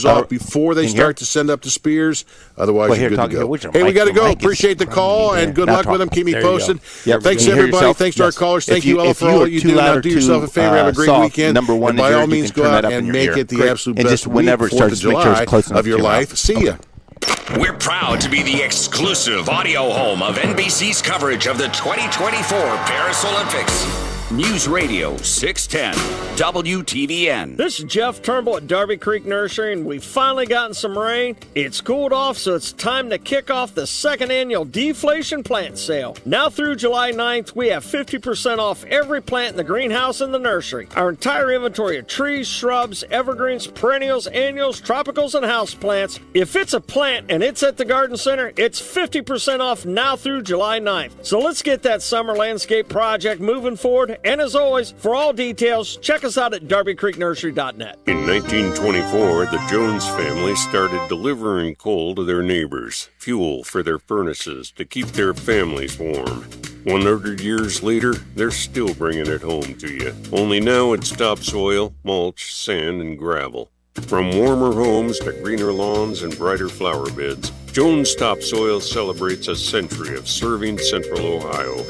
off before they start to send up the spears. Otherwise, you're good to go. Hey, we got to go. Appreciate the call, and good luck with them. Keep me posted. Thanks, everybody. Thanks to our callers. Thank you, Ella, for all you do. Now, do yourself a favor. Have a great weekend. And by all means, go out and make it the absolute best week, 4th of July of your life. See ya. We're proud to be the exclusive audio home of NBC's coverage of the 2024 Paris Olympics. News Radio 610 WTVN. This is Jeff Turnbull at Darby Creek Nursery, and we've finally gotten some rain. It's cooled off, so it's time to kick off the second annual Deflation Plant Sale. Now through July 9th, we have 50% off every plant in the greenhouse and the nursery. Our entire inventory of trees, shrubs, evergreens, perennials, annuals, tropicals, and houseplants. If it's a plant and it's at the garden center, it's 50% off now through July 9th. So let's get that summer landscape project moving forward. And as always, for all details, check us out at darbycreeknursery.net. In 1924, the Jones family started delivering coal to their neighbors, fuel for their furnaces to keep their families warm. 100 years later, they're still bringing it home to you. Only now it's topsoil, mulch, sand, and gravel. From warmer homes to greener lawns and brighter flower beds, Jones Topsoil celebrates a century of serving Central Ohio.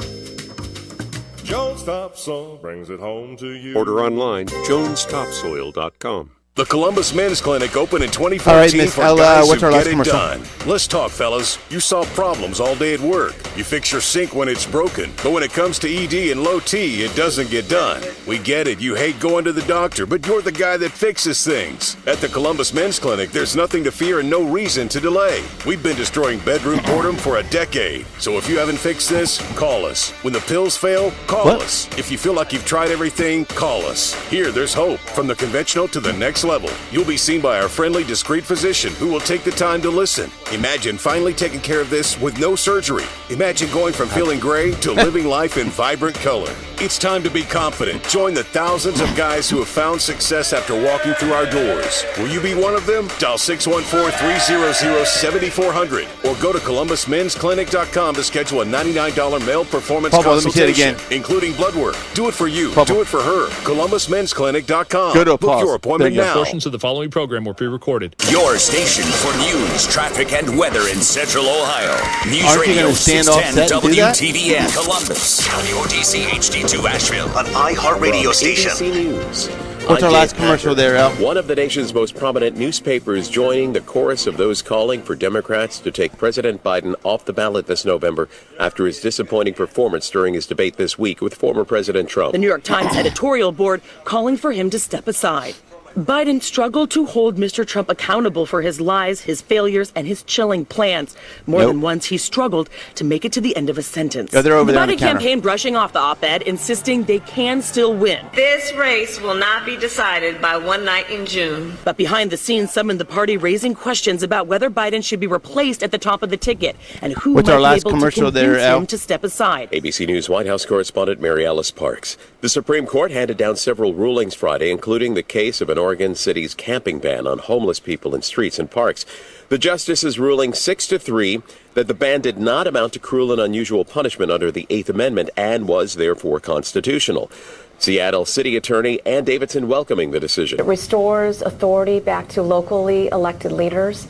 Jones Topsoil brings it home to you. Order online, jonestopsoil.com. The Columbus Men's Clinic opened in 2014 for guys who get it done. Let's talk, fellas. You solve problems all day at work. You fix your sink when it's broken. But when it comes to ED and low T, it doesn't get done. We get it. You hate going to the doctor, but you're the guy that fixes things. At the Columbus Men's Clinic, there's nothing to fear and no reason to delay. We've been destroying bedroom boredom for a decade. So if you haven't fixed this, call us. When the pills fail, call us. If you feel like you've tried everything, call us. Here, there's hope. From the conventional to the next level. You'll be seen by our friendly, discreet physician who will take the time to listen. Imagine finally taking care of this with no surgery. Imagine going from feeling gray to living life in vibrant color. It's time to be confident. Join the thousands of guys who have found success after walking through our doors. Will you be one of them? Dial 614-300-7400 or go to columbusmensclinic.com to schedule a $99 male performance consultation, including blood work. Do it for you. Do it for her. columbusmensclinic.com. Go to Book your appointment now. Portions of the following program were pre-recorded. Your station for news, traffic, and weather in Central Ohio. News Radio 610 WTVN Columbus, WODC HD2 Asheville, an iHeartRadio station. ABC News. What's our last commercial there, Al? One of the nation's most prominent newspapers joining the chorus of those calling for Democrats to take President Biden off the ballot this November after his disappointing performance during his debate this week with former President Trump. The New York Times editorial board calling for him to step aside. Biden struggled to hold Mr. Trump accountable for his lies, his failures, and his chilling plans. More than once, he struggled to make it to the end of a sentence. They're over the there on the Biden campaign brushing off the op-ed, insisting they can still win. This race will not be decided by one night in June. But behind the scenes, some in the party raising questions about whether Biden should be replaced at the top of the ticket and who might be able to convince him to step aside. ABC News White House correspondent Mary Alice Parks. The Supreme Court handed down several rulings Friday, including the case of an Oregon City's camping ban on homeless people in streets and parks. The justices ruling 6-3 that the ban did not amount to cruel and unusual punishment under the Eighth Amendment and was therefore constitutional. Seattle City Attorney Ann Davidson welcoming the decision. It restores authority back to locally elected leaders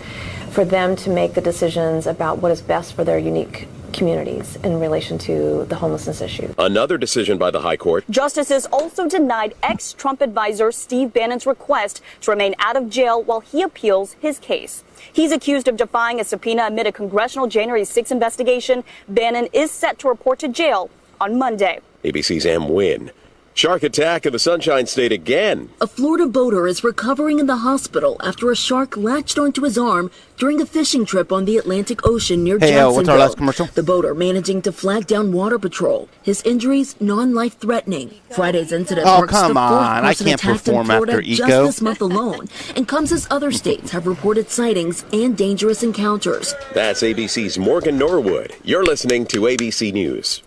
for them to make the decisions about what is best for their unique communities in relation to the homelessness issue. Another decision by the High Court. Justices also denied ex-Trump advisor Steve Bannon's request to remain out of jail while he appeals his case. He's accused of defying a subpoena amid a congressional January 6 investigation. Bannon is set to report to jail on Monday. ABC's Am Nguyen. Shark attack in the Sunshine State again. A Florida boater is recovering in the hospital after a shark latched onto his arm during a fishing trip on the Atlantic Ocean near Jacksonville. What's our last commercial? The boater managing to flag down Water Patrol. His injuries non-life-threatening. Friday's incident marks the fourth person attacked in Florida just this month alone, and comes as other states have reported sightings and dangerous encounters. That's ABC's Morgan Norwood. You're listening to ABC News.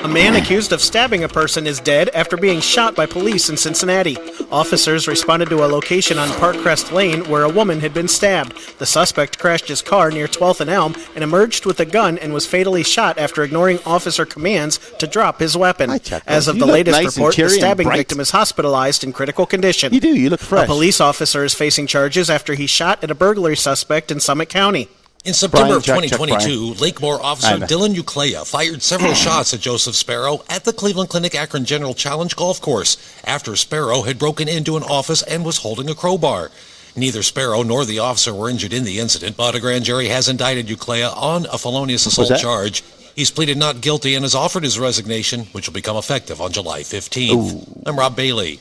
A man accused of stabbing a person is dead after being shot by police in Cincinnati. Officers responded to a location on Parkcrest Lane where a woman had been stabbed. The suspect crashed his car near 12th and Elm and emerged with a gun and was fatally shot after ignoring officer commands to drop his weapon. As of the latest report, the stabbing victim is hospitalized in critical condition. You look fresh. A police officer is facing charges after he shot at a burglary suspect in Summit County. In September of 2022, Lakemore officer Dylan Uclea fired several shots at Joseph Sparrow at the Cleveland Clinic Akron General Challenge Golf Course after Sparrow had broken into an office and was holding a crowbar. Neither Sparrow nor the officer were injured in the incident, but a grand jury has indicted Uclea on a felonious assault charge. He's pleaded not guilty and has offered his resignation, which will become effective on July 15th. I'm Rob Bailey.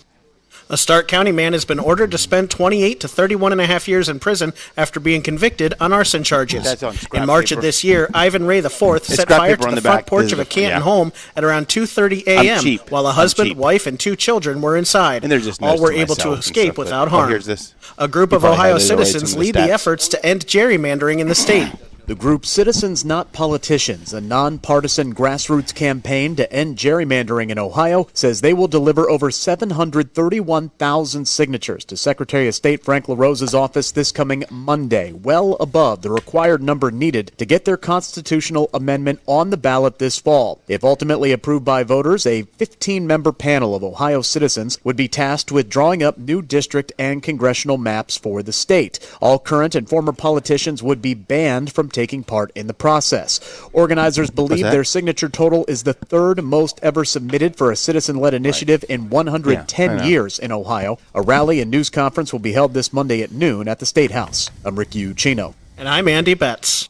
A Stark County man has been ordered to spend 28 to 31 and a half years in prison after being convicted on arson charges. In March of this year, Ivan Ray IV set fire to the front porch of a Canton home at around 2:30 a.m. while a husband, wife, and 2 children were inside. All were able to escape without harm. A group of Ohio citizens lead the efforts to end gerrymandering in the state. The group Citizens Not Politicians, a nonpartisan grassroots campaign to end gerrymandering in Ohio, says they will deliver over 731,000 signatures to Secretary of State Frank LaRosa's office this coming Monday, well above the required number needed to get their constitutional amendment on the ballot this fall. If ultimately approved by voters, a 15-member panel of Ohio citizens would be tasked with drawing up new district and congressional maps for the state. All current and former politicians would be banned from taking part in the process. Organizers believe their signature total is the 3rd most ever submitted for a citizen-led initiative in 110 years in Ohio. A rally and news conference will be held this Monday at noon at the State House. I'm Rick Ucino. And I'm Andy Betts.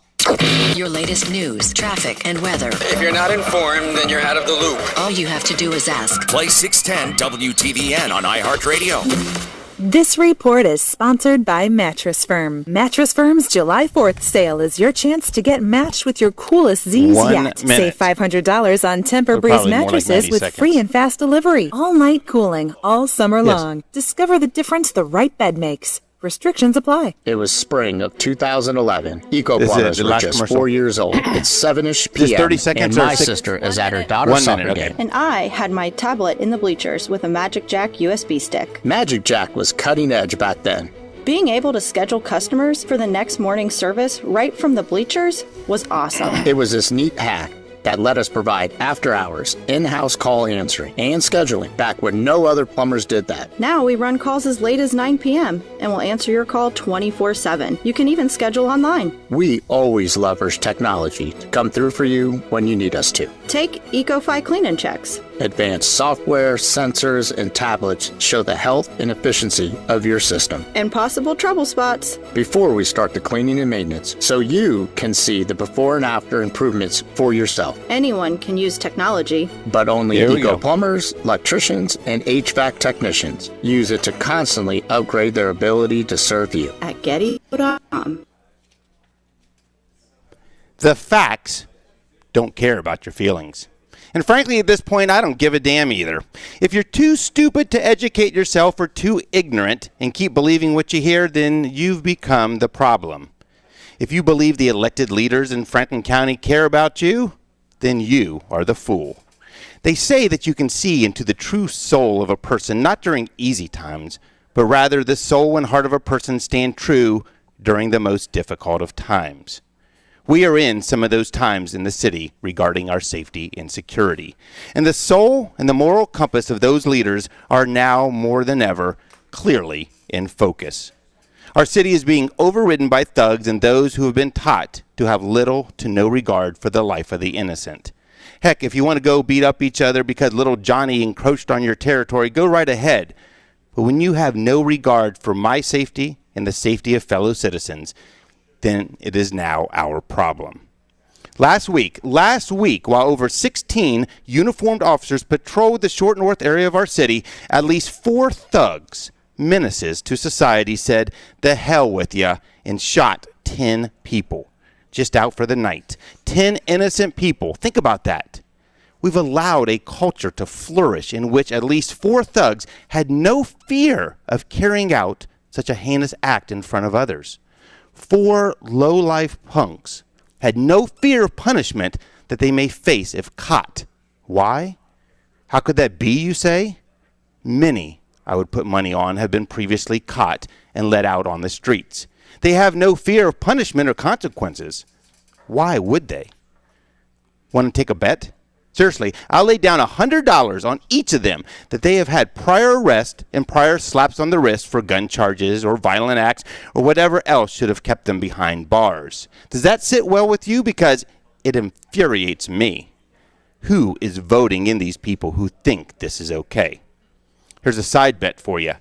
Your latest news, traffic, and weather. If you're not informed, then you're out of the loop. All you have to do is ask. Play 610 WTVN on iHeartRadio. This report is sponsored by Mattress Firm. Mattress Firm's July 4th sale is your chance to get matched with your coolest Z's yet. Save $500 on Tempur-Breeze mattresses with free and fast delivery. All night cooling, all summer long. Discover the difference the right bed makes. Restrictions apply. It was spring of 2011. Eco-Plumbers were just 4 years old. It's 7-ish p.m. 30 seconds and my sister is at her daughter's soccer game. And I had my tablet in the bleachers with a Magic Jack USB stick. Magic Jack was cutting edge back then. Being able to schedule customers for the next morning service right from the bleachers was awesome. It was this neat hack that let us provide after-hours, in-house call answering, and scheduling back when no other plumbers did that. Now we run calls as late as 9 p.m. and we'll answer your call 24/7. You can even schedule online. We always leverage technology to come through for you when you need us to. Take EcoFi clean-in checks. Advanced software, sensors, and tablets show the health and efficiency of your system. And possible trouble spots. Before we start the cleaning and maintenance, so you can see the before and after improvements for yourself. Anyone can use technology. But only eco-plumbers, electricians, and HVAC technicians use it to constantly upgrade their ability to serve you. At Getty.com. The facts don't care about your feelings. And frankly, at this point, I don't give a damn either. If you're too stupid to educate yourself or too ignorant and keep believing what you hear, then you've become the problem. If you believe the elected leaders in Franklin County care about you, then you are the fool. They say that you can see into the true soul of a person, not during easy times, but rather the soul and heart of a person stand true during the most difficult of times. We are in some of those times in the city regarding our safety and security. And the soul and the moral compass of those leaders are now more than ever clearly in focus. Our city is being overridden by thugs and those who have been taught to have little to no regard for the life of the innocent. Heck, if you want to go beat up each other because little Johnny encroached on your territory, go right ahead. But when you have no regard for my safety and the safety of fellow citizens, then it is now our problem. Last week, while over 16 uniformed officers patrolled the Short North area of our city, at least 4 thugs, menaces to society, said, "The hell with ya," and shot 10 people just out for the night. 10 innocent people. Think about that. We've allowed a culture to flourish in which at least 4 thugs had no fear of carrying out such a heinous act in front of others. 4 low-life punks had no fear of punishment that they may face if caught Why? How could that be, you say? Many, I would put money on, have been previously caught and let out on the streets. They have no fear of punishment or consequences. Why would they? Want to take a bet? Seriously, I'll lay down $100 on each of them that they have had prior arrest and prior slaps on the wrist for gun charges or violent acts or whatever else should have kept them behind bars. Does that sit well with you? Because it infuriates me. Who is voting in these people who think this is okay? Here's a side bet for you.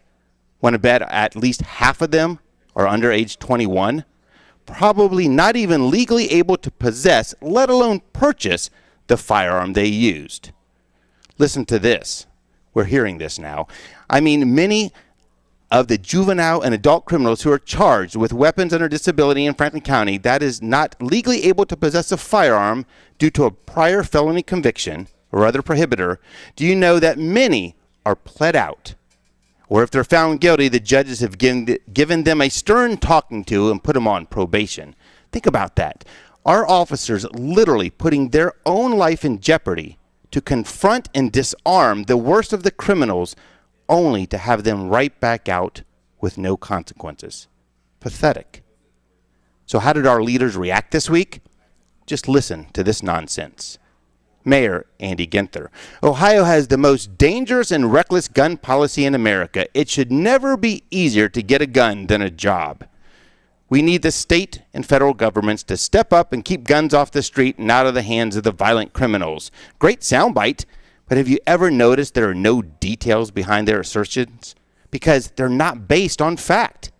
Want to bet at least half of them are under age 21? Probably not even legally able to possess, let alone purchase, the firearm they used. Listen to this. We're hearing this now. I mean, many of the juvenile and adult criminals who are charged with weapons under disability in Franklin County that is not legally able to possess a firearm due to a prior felony conviction or other prohibitor, do you know that many are pled out? Or if they're found guilty, the judges have given them a stern talking to and put them on probation. Think about that. Our officers literally putting their own life in jeopardy to confront and disarm the worst of the criminals, only to have them right back out with no consequences. Pathetic. So how did our leaders react this week? Just listen to this nonsense. Mayor Andy Ginther. Ohio has the most dangerous and reckless gun policy in America. It should never be easier to get a gun than a job. We need the state and federal governments to step up and keep guns off the street and out of the hands of the violent criminals. Great soundbite, but have you ever noticed there are no details behind their assertions? Because they're not based on fact.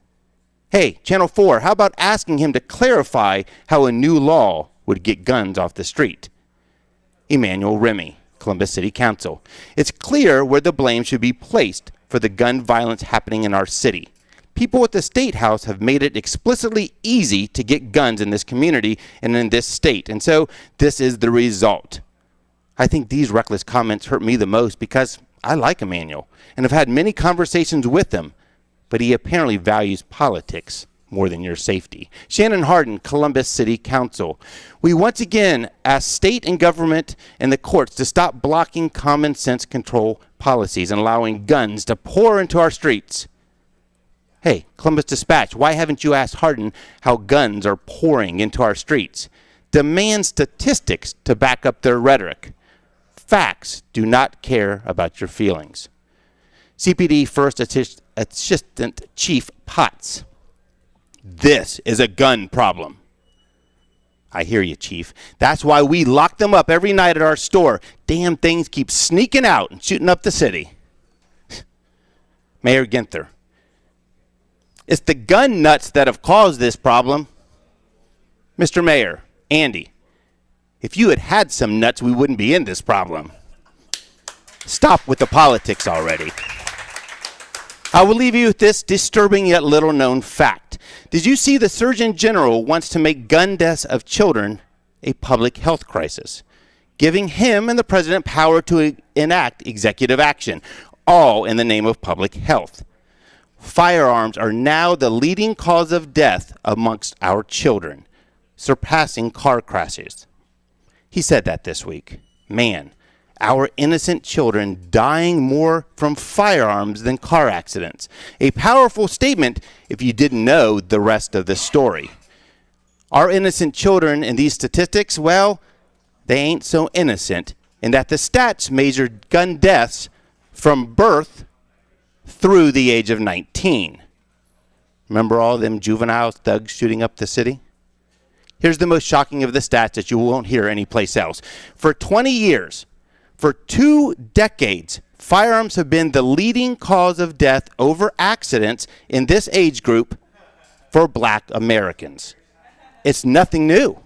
Hey, Channel 4, how about asking him to clarify how a new law would get guns off the street? Emmanuel Remy, Columbus City Council. It's clear where the blame should be placed for the gun violence happening in our city. People at the State House have made it explicitly easy to get guns in this community and in this state. And so this is the result. I think these reckless comments hurt me the most because I like Emmanuel and have had many conversations with him, but he apparently values politics more than your safety. Shannon Hardin, Columbus City Council. We once again ask state and government and the courts to stop blocking common sense control policies and allowing guns to pour into our streets. Hey, Columbus Dispatch, why haven't you asked Hardin how guns are pouring into our streets? Demand statistics to back up their rhetoric. Facts do not care about your feelings. CPD First Assistant Chief Potts. This is a gun problem. I hear you, Chief. That's why we lock them up every night at our store. Damn things keep sneaking out and shooting up the city. Mayor Ginther. It's the gun nuts that have caused this problem. Mr. Mayor, Andy, if you had had some nuts, we wouldn't be in this problem. Stop with the politics already. I will leave you with this disturbing yet little known fact. Did you see the Surgeon General wants to make gun deaths of children a public health crisis, giving him and the president power to enact executive action, all in the name of public health. Firearms are now the leading cause of death amongst our children, surpassing car crashes. He said that this week. Man, our innocent children dying more from firearms than car accidents. A powerful statement if you didn't know the rest of the story. Our innocent children in these statistics, well, they ain't so innocent in that the stats measure gun deaths from birth through the age of 19. Remember all them juvenile thugs shooting up the city? Here's the most shocking of the stats that you won't hear anyplace else. For 20 years, for 2 decades, firearms have been the leading cause of death over accidents in this age group for black Americans. It's nothing new.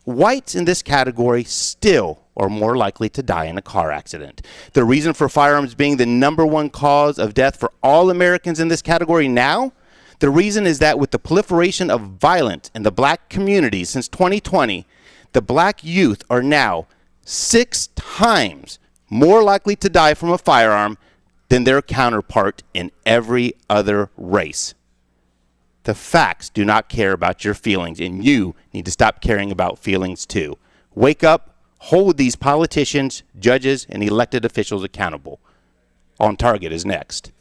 Whites in this category still are more likely to die in a car accident. The reason for firearms being the #1 cause of death for all Americans in this category now, the reason is that with the proliferation of violence in the black community since 2020, the black youth are now 6 times more likely to die from a firearm than their counterpart in every other race. The facts do not care about your feelings, and you need to stop caring about feelings too. Wake up, hold these politicians, judges, and elected officials accountable. OnTarget is next.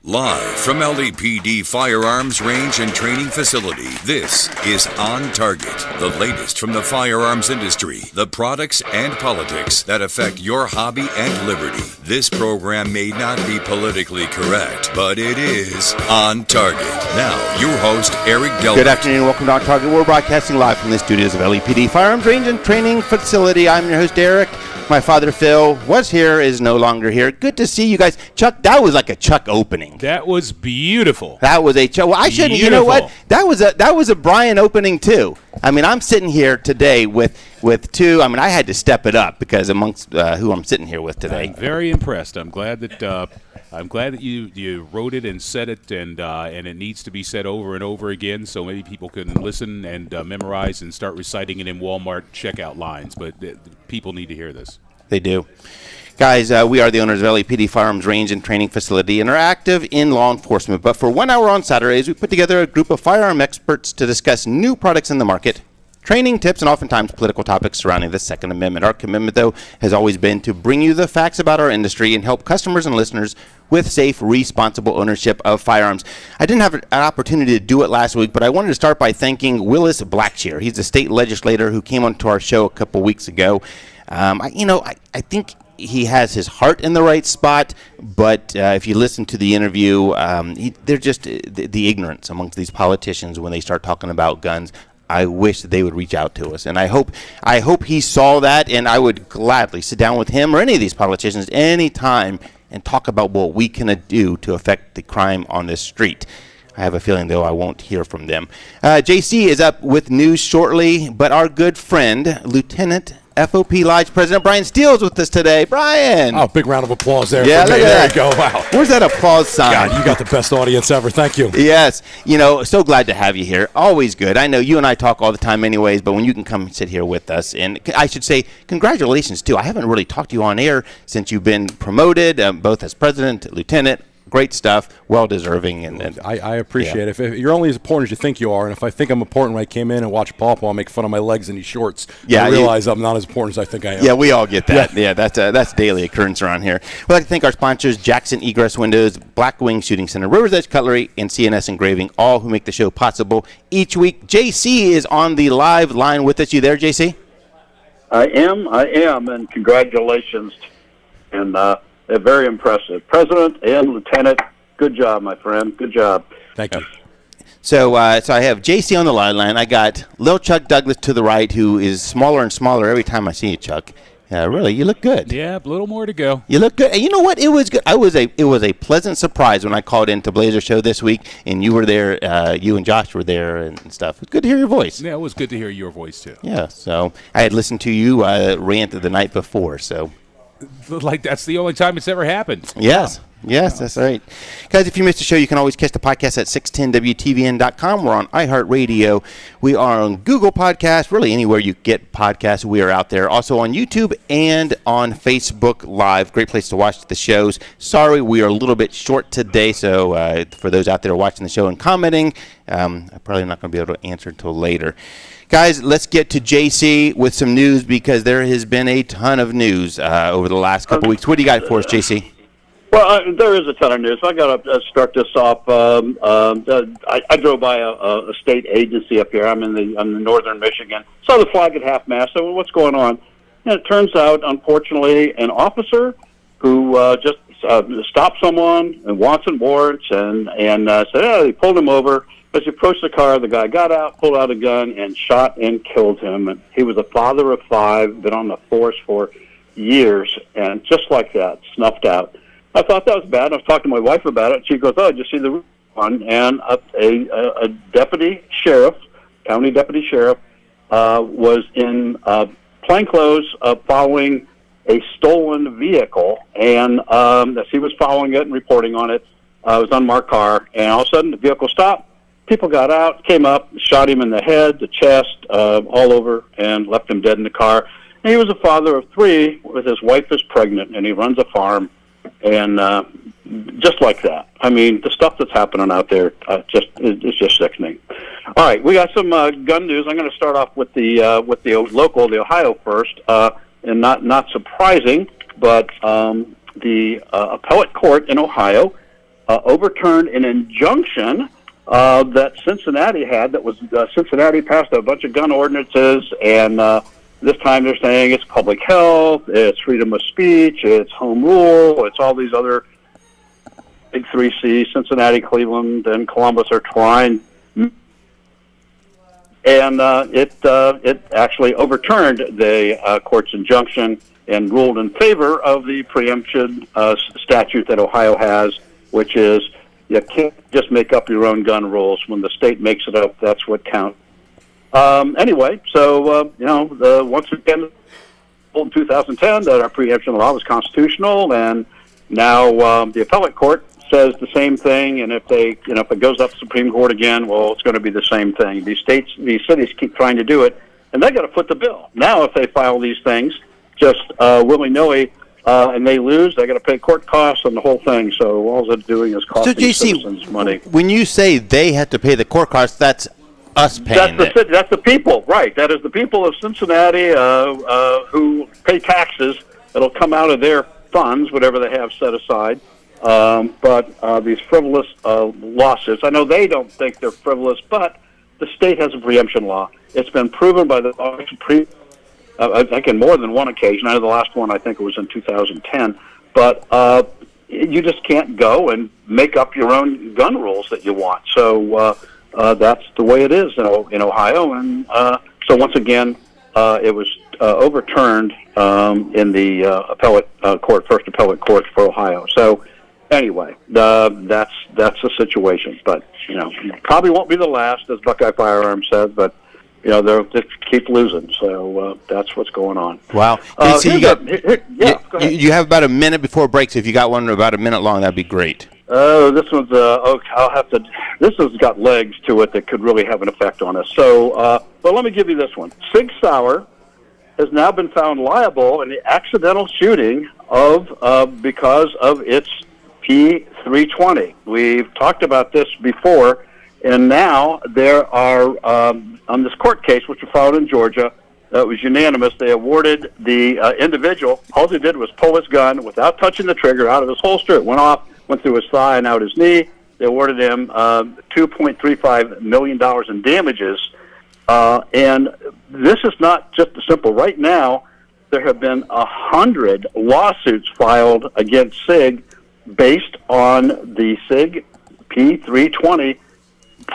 Live from LAPD Firearms Range and Training Facility, this is OnTarget, the latest from the firearms industry, the products and politics that affect your hobby and liberty. This program may not be politically correct, but it is On Target. Now, your host, Eric Delbert. Good afternoon, welcome to OnTarget. We're broadcasting live from the studios of LAPD Firearms Range and Training Facility. I'm your host, Eric. My father, Phil, was here, is no longer here. Good to see you guys. Chuck, that was like a Chuck opening. That was beautiful. That was a Chuck. Well, I shouldn't. Beautiful. You know what? That was a Brian opening, too. I mean, I'm sitting here today with two. I mean, I had to step it up because amongst who I'm sitting here with today. I'm very impressed. I'm glad that you wrote it and said it, and it needs to be said over and over again, so maybe people can listen and memorize and start reciting it in Walmart checkout lines. But people need to hear this. They do. Guys, we are the owners of LAPD Firearms Range and Training Facility and are active in law enforcement. But for 1 hour on Saturdays, we put together a group of firearm experts to discuss new products in the market, training tips, and oftentimes political topics surrounding the Second Amendment. Our commitment, though, has always been to bring you the facts about our industry and help customers and listeners with safe, responsible ownership of firearms. I didn't have an opportunity to do it last week, but I wanted to start by thanking Willis Blackshear. He's a state legislator who came onto our show a couple weeks ago. I think he has his heart in the right spot, but if you listen to the interview, they're just the ignorance amongst these politicians when they start talking about guns. I wish that they would reach out to us, and I hope he saw that, and I would gladly sit down with him or any of these politicians anytime and talk about what we can do to affect the crime on this street. I have a feeling, though, I won't hear from them. JC is up with news shortly, but our good friend, Lieutenant FOP President Brian Steel is with us today. Brian! Oh, big round of applause there. Yeah, for me. There you go. Wow. Where's that applause sign? God, you got the best audience ever. Thank you. Yes. So glad to have you here. Always good. I know you and I talk all the time anyways, but when you can come sit here with us, and I should say congratulations, too. I haven't really talked to you on air since you've been promoted, both as president, lieutenant. Great stuff, well-deserving. And I appreciate it. If you're only as important as you think you are, and if I think I'm important when I came in and watch Pawpaw make fun of my legs in these shorts, I realize I'm not as important as I think I am. Yeah, we all get that. Yeah, that's daily occurrence around here. We'd like to thank our sponsors, Jackson Egress Windows, Black Wing Shooting Center, River's Edge Cutlery, and CNS Engraving, all who make the show possible each week. JC is on the live line with us. You there, JC? I am, and congratulations. And they're very impressive. President and Lieutenant, good job, my friend. Good job. Thank you. So I have JC on the line. I got Lil Chuck Douglas to the right, who is smaller and smaller every time I see you, Chuck. Really, you look good. Yeah, a little more to go. You look good. And you know what? It was good. It was a pleasant surprise when I called into Blazer Show this week, and you were there. You and Josh were there and stuff. It was good to hear your voice. Yeah, it was good to hear your voice too. Yeah. So I had listened to you rant the night before. So. Like that's the only time it's ever happened. Yes. Yes, that's right. Guys, if you missed the show, you can always catch the podcast at 610WTVN.com. We're on iHeartRadio. We are on Google Podcasts, really anywhere you get podcasts, we are out there. Also on YouTube and on Facebook Live. Great place to watch the shows. Sorry, we are a little bit short today, so for those out there watching the show and commenting, I'm probably not going to be able to answer until later. Guys, let's get to JC with some news because there has been a ton of news over the last couple weeks. What do you got for us, JC? Well, there is a ton of news. I got to start this off. I drove by a state agency up here. I'm in northern Michigan. Saw the flag at half-mast. So what's going on? And it turns out, unfortunately, an officer who just stopped someone and wants and warrants and said, they pulled him over. As he approached the car, the guy got out, pulled out a gun, and shot and killed him. And he was a father of 5, been on the force for years, and just like that, snuffed out. I thought that was bad. I was talking to my wife about it. She goes, did you see the one? And a deputy sheriff, county deputy sheriff, was in plainclothes following a stolen vehicle. And as he was following it and reporting on it, it was an unmarked car. And all of a sudden, the vehicle stopped. People got out, came up, shot him in the head, the chest, all over, and left him dead in the car. And he was a father of 3 with his wife is pregnant, and he runs a farm. And just like that. I mean, the stuff that's happening out there it's just sickening. All right, we got some gun news. I'm going to start off with the local, the Ohio first. and not surprising, but the appellate court in Ohio overturned an injunction that Cincinnati had. That was Cincinnati passed a bunch of gun ordinances, and this time they're saying it's public health, it's freedom of speech, it's home rule, it's all these other big 3Cs. Cincinnati, Cleveland, and Columbus are trying, and it actually overturned the court's injunction and ruled in favor of the preemption statute that Ohio has, which is you can't just make up your own gun rules. When the state makes it up, that's what counts. Anyway, so, once again, in 2010, that our preemption law was constitutional, and now the appellate court says the same thing, and if it goes up to the Supreme Court again, well, it's going to be the same thing. These cities keep trying to do it, and they got to foot the bill. Now, if they file these things just willy-nilly, and they lose, they got to pay court costs and the whole thing. So all they're doing is costing citizens money. When you say they have to pay the court costs, that's us paying it. That's the people, right? That is the people of Cincinnati who pay taxes. It'll come out of their funds, whatever they have set aside. But these frivolous lawsuits, I know they don't think they're frivolous, but the state has a preemption law. It's been proven by the Supreme. I think in more than one occasion. I know the last one, I think it was in 2010. But you just can't go and make up your own gun rules that you want. So that's the way it is in Ohio. And so once again, it was overturned in the appellate court, first appellate court for Ohio. So anyway, that's the situation. But probably won't be the last, as Buckeye Firearms said. But they'll just keep losing. So that's what's going on. Wow. So you have about a minute before break. So if you got one about a minute long, that'd be great. This one's this has got legs to it that could really have an effect on us. So, but let me give you this one. Sig Sauer has now been found liable in the accidental shooting because of its P320. We've talked about this before, and now there are on this court case, which was filed in Georgia. It was unanimous. They awarded the individual. All he did was pull his gun without touching the trigger out of his holster. It went off, went through his thigh and out his knee. They awarded him $2.35 million in damages. And this is not just a simple. Right now, there have been 100 lawsuits filed against SIG based on the SIG P320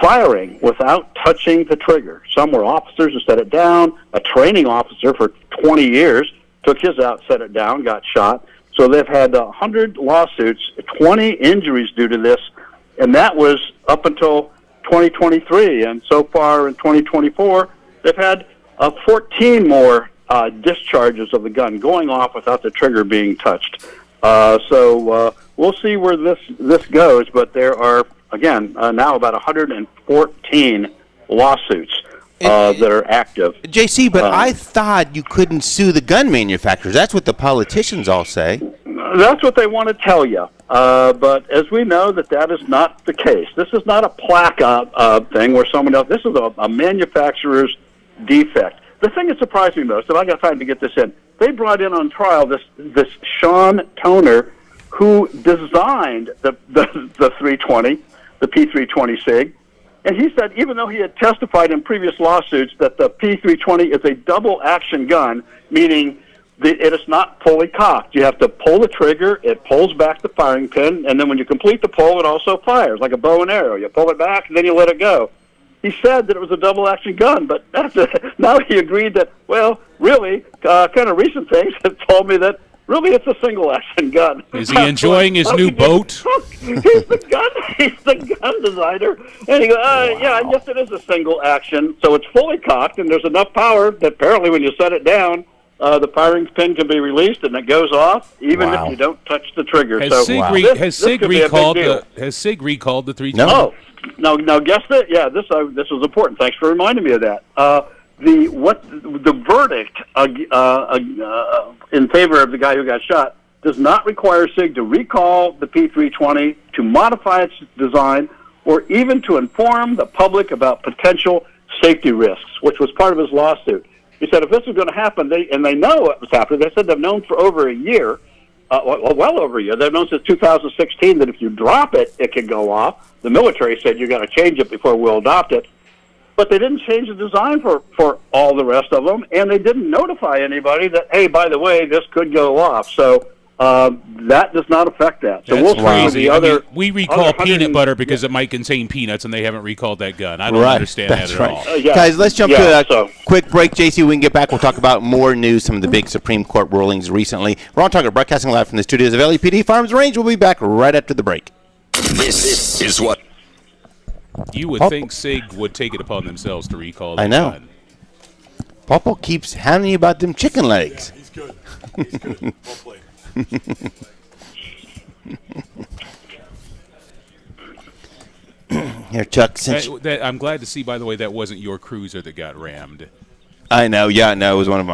firing without touching the trigger. Some were officers who set it down. A training officer for 20 years took his out, set it down, got shot. So they've had 100 lawsuits, 20 injuries due to this, and that was up until 2023. And so far in 2024, they've had 14 more discharges of the gun going off without the trigger being touched. So we'll see where this goes, but there are, again, now about 114 lawsuits that are active. JC, but I thought you couldn't sue the gun manufacturers. That's what the politicians all say. That's what they want to tell you. But as we know, that is not the case. This is not a plaque thing where someone else. This is a manufacturer's defect. The thing that surprised me most, and I got time to get this in, they brought in on trial this Sean Toner, who designed the 320, the P320 SIG, and he said even though he had testified in previous lawsuits that the P320 is a double-action gun, meaning it is not fully cocked. You have to pull the trigger, it pulls back the firing pin, and then when you complete the pull, it also fires, like a bow and arrow. You pull it back, and then you let it go. He said that it was a double-action gun, but now he agreed that, well, really, kind of recent things have told me that really it's a single-action gun. Is he enjoying his new boat? He's the gun designer. And he goes, yeah, yes, it is a single action. So it's fully cocked, and there's enough power that apparently when you set it down, the firing pin can be released, and it goes off, even if you don't touch the trigger. Has SIG recalled the 320? No, guess that. Yeah, this was important. Thanks for reminding me of that. The verdict in favor of the guy who got shot does not require SIG to recall the P320, to modify its design, or even to inform the public about potential safety risks, which was part of his lawsuit. He said if this was going to happen, they know it was happening. They said they've known for over a year, well over a year. They've known since 2016 that if you drop it, it can go off. The military said you're going to change it before we'll adopt it. But they didn't change the design for all the rest of them, and they didn't notify anybody that, hey, by the way, this could go off. So that does not affect that. So That's we'll see crazy. the other. We recall peanut butter because it might contain peanuts, and they haven't recalled that gun. I don't understand that at all. Guys, let's jump to a quick break. JC, we can get back. We'll talk about more news, some of the big Supreme Court rulings recently. We're on Target, broadcasting live from the studios of LAPD Farms Range. We'll be back right after the break. This is what you would think SIG would take it upon themselves to recall that gun. Pawpaw keeps hounding you about them chicken legs. He's good. He's good. Well played. Here, Chuck. I'm glad to see, by the way, that wasn't your cruiser that got rammed. I know. Yeah, no, it was one of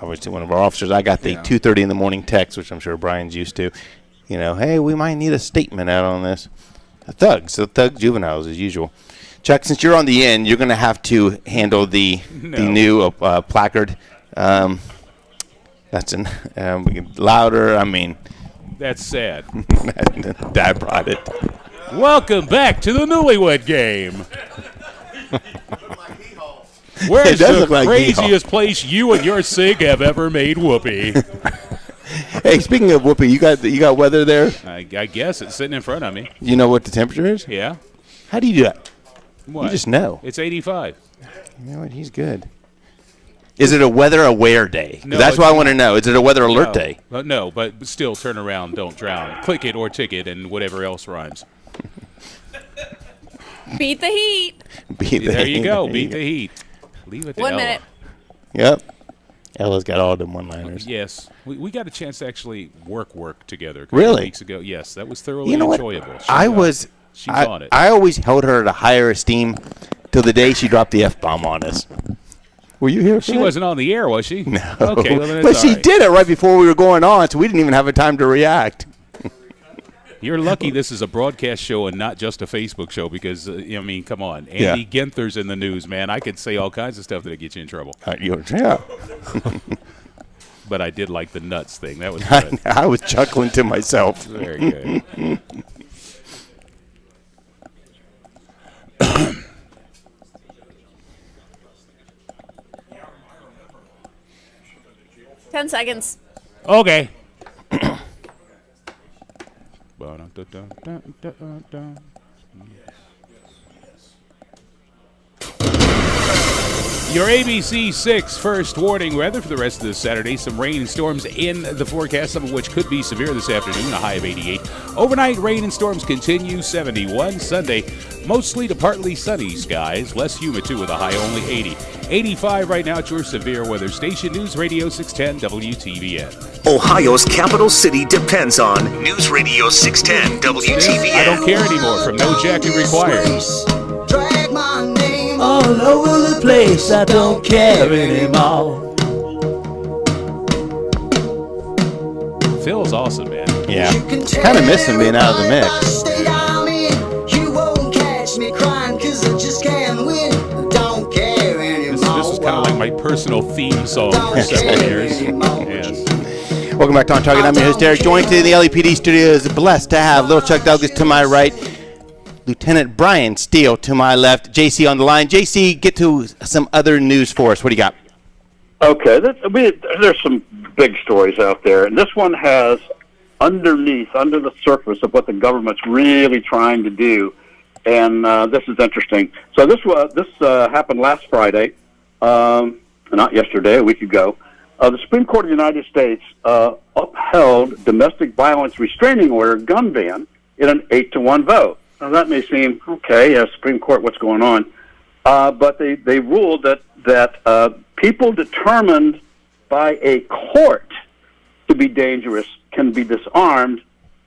obviously one of our officers. I got the 2:30 in the morning text, which I'm sure Brian's used to. You know, hey, we might need a statement out on this. Thug juveniles as usual. Chuck, since you're on the end, you're going to have to handle the new placard. That's louder. I mean, that's sad. Dad brought it. Welcome back to the Newlywed Game. Where's the craziest place you and your SIG have ever made whoopee? Hey, speaking of whoopee, you got weather there? I guess it's sitting in front of me. You know what the temperature is? Yeah. How do you do that? What? You just know. It's 85. You know what? He's good. Is it a weather-aware day? No, that's what I want to know. Is it a weather alert day? No, but still turn around, don't drown. Click it or ticket and whatever else rhymes. Beat the heat. There you go. Beat the heat. Leave it to 1 Ella. minute. Yep. Ella's got all them one-liners. Yes. We got a chance to actually work together a couple weeks ago. Yes, that was thoroughly enjoyable. She's on it. I always held her at a higher esteem till the day she dropped the F-bomb on us. Were you here for She wasn't on the air, was she? No. Okay, well, then but it's she all right. did it right before we were going on, so we didn't even have a time to react. You're lucky this is a broadcast show and not just a Facebook show because, I mean, come on. Andy Ginther's in the news, man. I could say all kinds of stuff that'd get you in trouble. Yeah. But I did like the nuts thing. That was good. I was chuckling to myself. Very good. Ten seconds. Okay. Your ABC 6 first warning weather for the rest of this Saturday. Some rain and storms in the forecast, some of which could be severe this afternoon, a high of 88. Overnight rain and storms continue, 71. Sunday, mostly to partly sunny skies, less humid too with a high only 80. 85 right now at your severe weather station, News Radio 610 WTVN. Ohio's capital city depends on News Radio 610 WTVN. I don't care anymore from No Jacket Required. Drag my name all over the place, I don't care anymore. Phil's awesome, man. Yeah. Kind of miss him being out of the mix. You won't catch me crying 'cause I just can't win. Don't care anymore. This is kind of like my personal theme song for several years. Yes. Welcome back to On Target. I'm your host, Derek. Joined today in the LAPD studios, blessed to have Little Chuck Douglas to my right, Lieutenant Brian Steel to my left, JC on the line. JC, get to some other news for us. What do you got? Okay, there's some big stories out there, and this one has under the surface of what the government's really trying to do, and this is interesting. So this happened last Friday, not yesterday, a week ago. The Supreme Court of the United States upheld domestic violence restraining order gun ban in an 8-1 vote. Now that may seem okay, Supreme Court, what's going on? But they ruled that people determined by a court to be dangerous can be disarmed,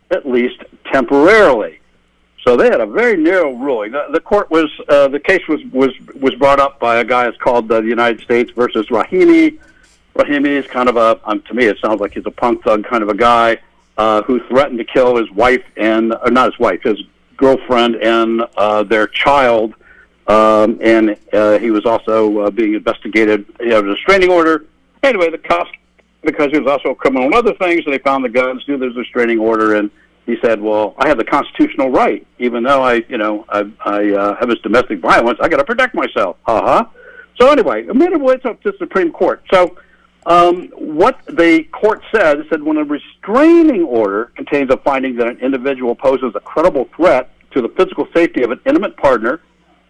at least temporarily. So they had a very narrow ruling. The court was the case was brought up by a guy that's called the United States versus Rahimi. Rahimi is kind of to me it sounds like he's a punk thug kind of a guy who threatened to kill his wife his girlfriend and their child and he was also being investigated. He had a restraining order. Anyway, the cops, because he was also a criminal and other things, and they found the guns, knew there was a restraining order, and he said, well, I have the constitutional right, even though I have this domestic violence, I got to protect myself. So anyway, it made its way up to the Supreme Court. So what the court said when a restraining order contains a finding that an individual poses a credible threat to the physical safety of an intimate partner,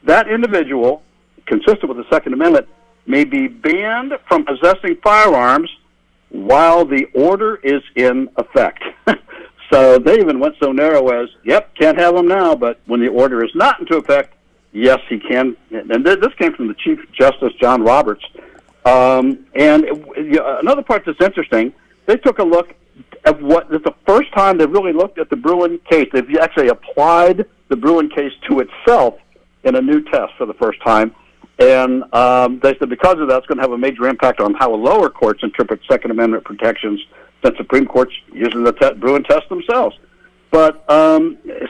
that individual, consistent with the Second Amendment, may be banned from possessing firearms while the order is in effect. So they even went so narrow as, can't have them now, but when the order is not into effect, yes, he can. And this came from the Chief Justice John Roberts. Another part that's interesting, they took a look at it's the first time they really looked at the Bruen case. They've actually applied the Bruen case to itself in a new test for the first time. And they said because of that, it's going to have a major impact on how lower courts interpret Second Amendment protections, since Supreme Court's using the Bruen test themselves. But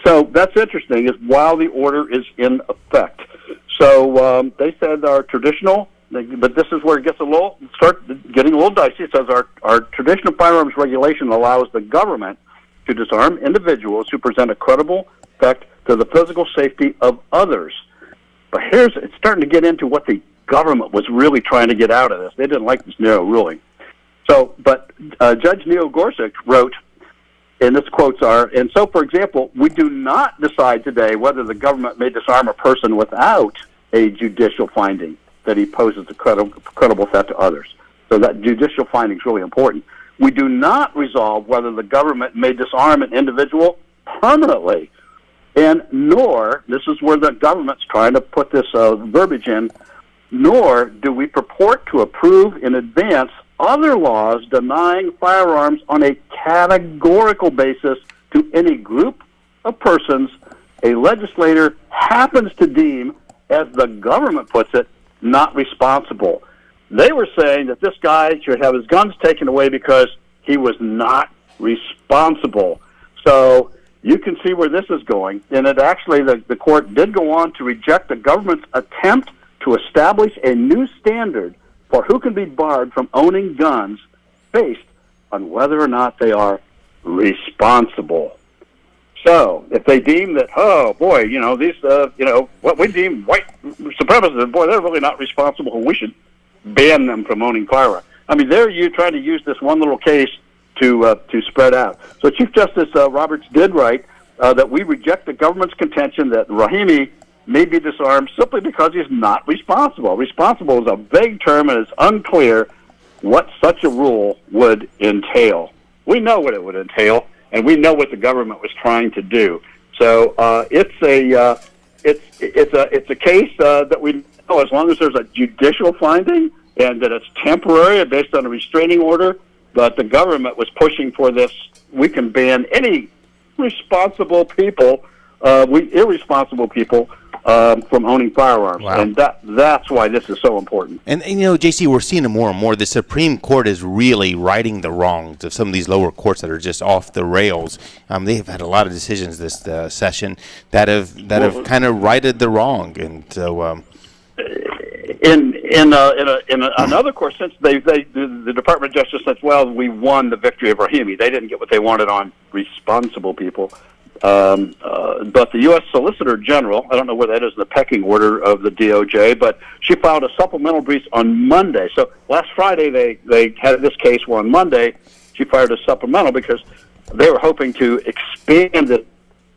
so that's interesting, is while the order is in effect. So they said our traditional, but this is where it gets start getting a little dicey. It says our traditional firearms regulation allows the government to disarm individuals who present a credible threat to the physical safety of others. But it's starting to get into what the government was really trying to get out of this. They didn't like this narrow ruling. So, but Judge Neil Gorsuch wrote, and this quotes are, and so, for example, we do not decide today whether the government may disarm a person without a judicial finding that he poses a credible threat to others. So that judicial finding is really important. We do not resolve whether the government may disarm an individual permanently, and nor, this is where the government's trying to put this verbiage in, nor do we purport to approve in advance other laws denying firearms on a categorical basis to any group of persons a legislator happens to deem, as the government puts it, not responsible. They were saying that this guy should have his guns taken away because he was not responsible. So you can see where this is going. And it actually, the court did go on to reject the government's attempt to establish a new standard for who can be barred from owning guns based on whether or not they are responsible. So, if they deem that, what we deem white supremacists, they're really not responsible, and we should ban them from owning firearms. I mean, you're trying to use this one little case to spread out. So, Chief Justice Roberts did write that we reject the government's contention that Rahimi may be disarmed simply because he's not responsible. Responsible is a vague term, and it's unclear what such a rule would entail. We know what it would entail, and we know what the government was trying to do. So it's a case that we know, as long as there's a judicial finding and that it's temporary and based on a restraining order. But the government was pushing for this. We can ban any responsible people, irresponsible people, from owning firearms. Wow. And that's why this is so important. And JC, we're seeing it more and more. The Supreme Court is really righting the wrongs of some of these lower courts that are just off the rails. They've had a lot of decisions this session that have kind of righted the wrong. And so in another court, since the Department of Justice says, well, we won the victory of Rahimi. They didn't get what they wanted on responsible people. But the U.S. Solicitor General, I don't know where that is in the pecking order of the DOJ, but she filed a supplemental brief on Monday. So last Friday they had this case where on Monday she filed a supplemental because they were hoping to expand it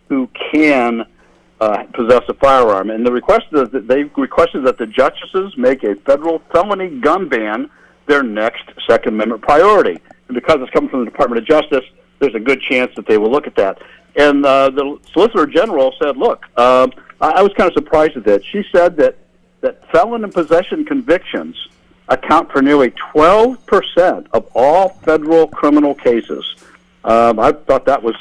who can possess a firearm. And the request is that they requested that the justices make a federal felony gun ban their next Second Amendment priority. And because it's coming from the Department of Justice, there's a good chance that they will look at that. And the Solicitor General said, look, I was kind of surprised at that. She said that felon and possession convictions account for nearly 12% of all federal criminal cases. I thought that was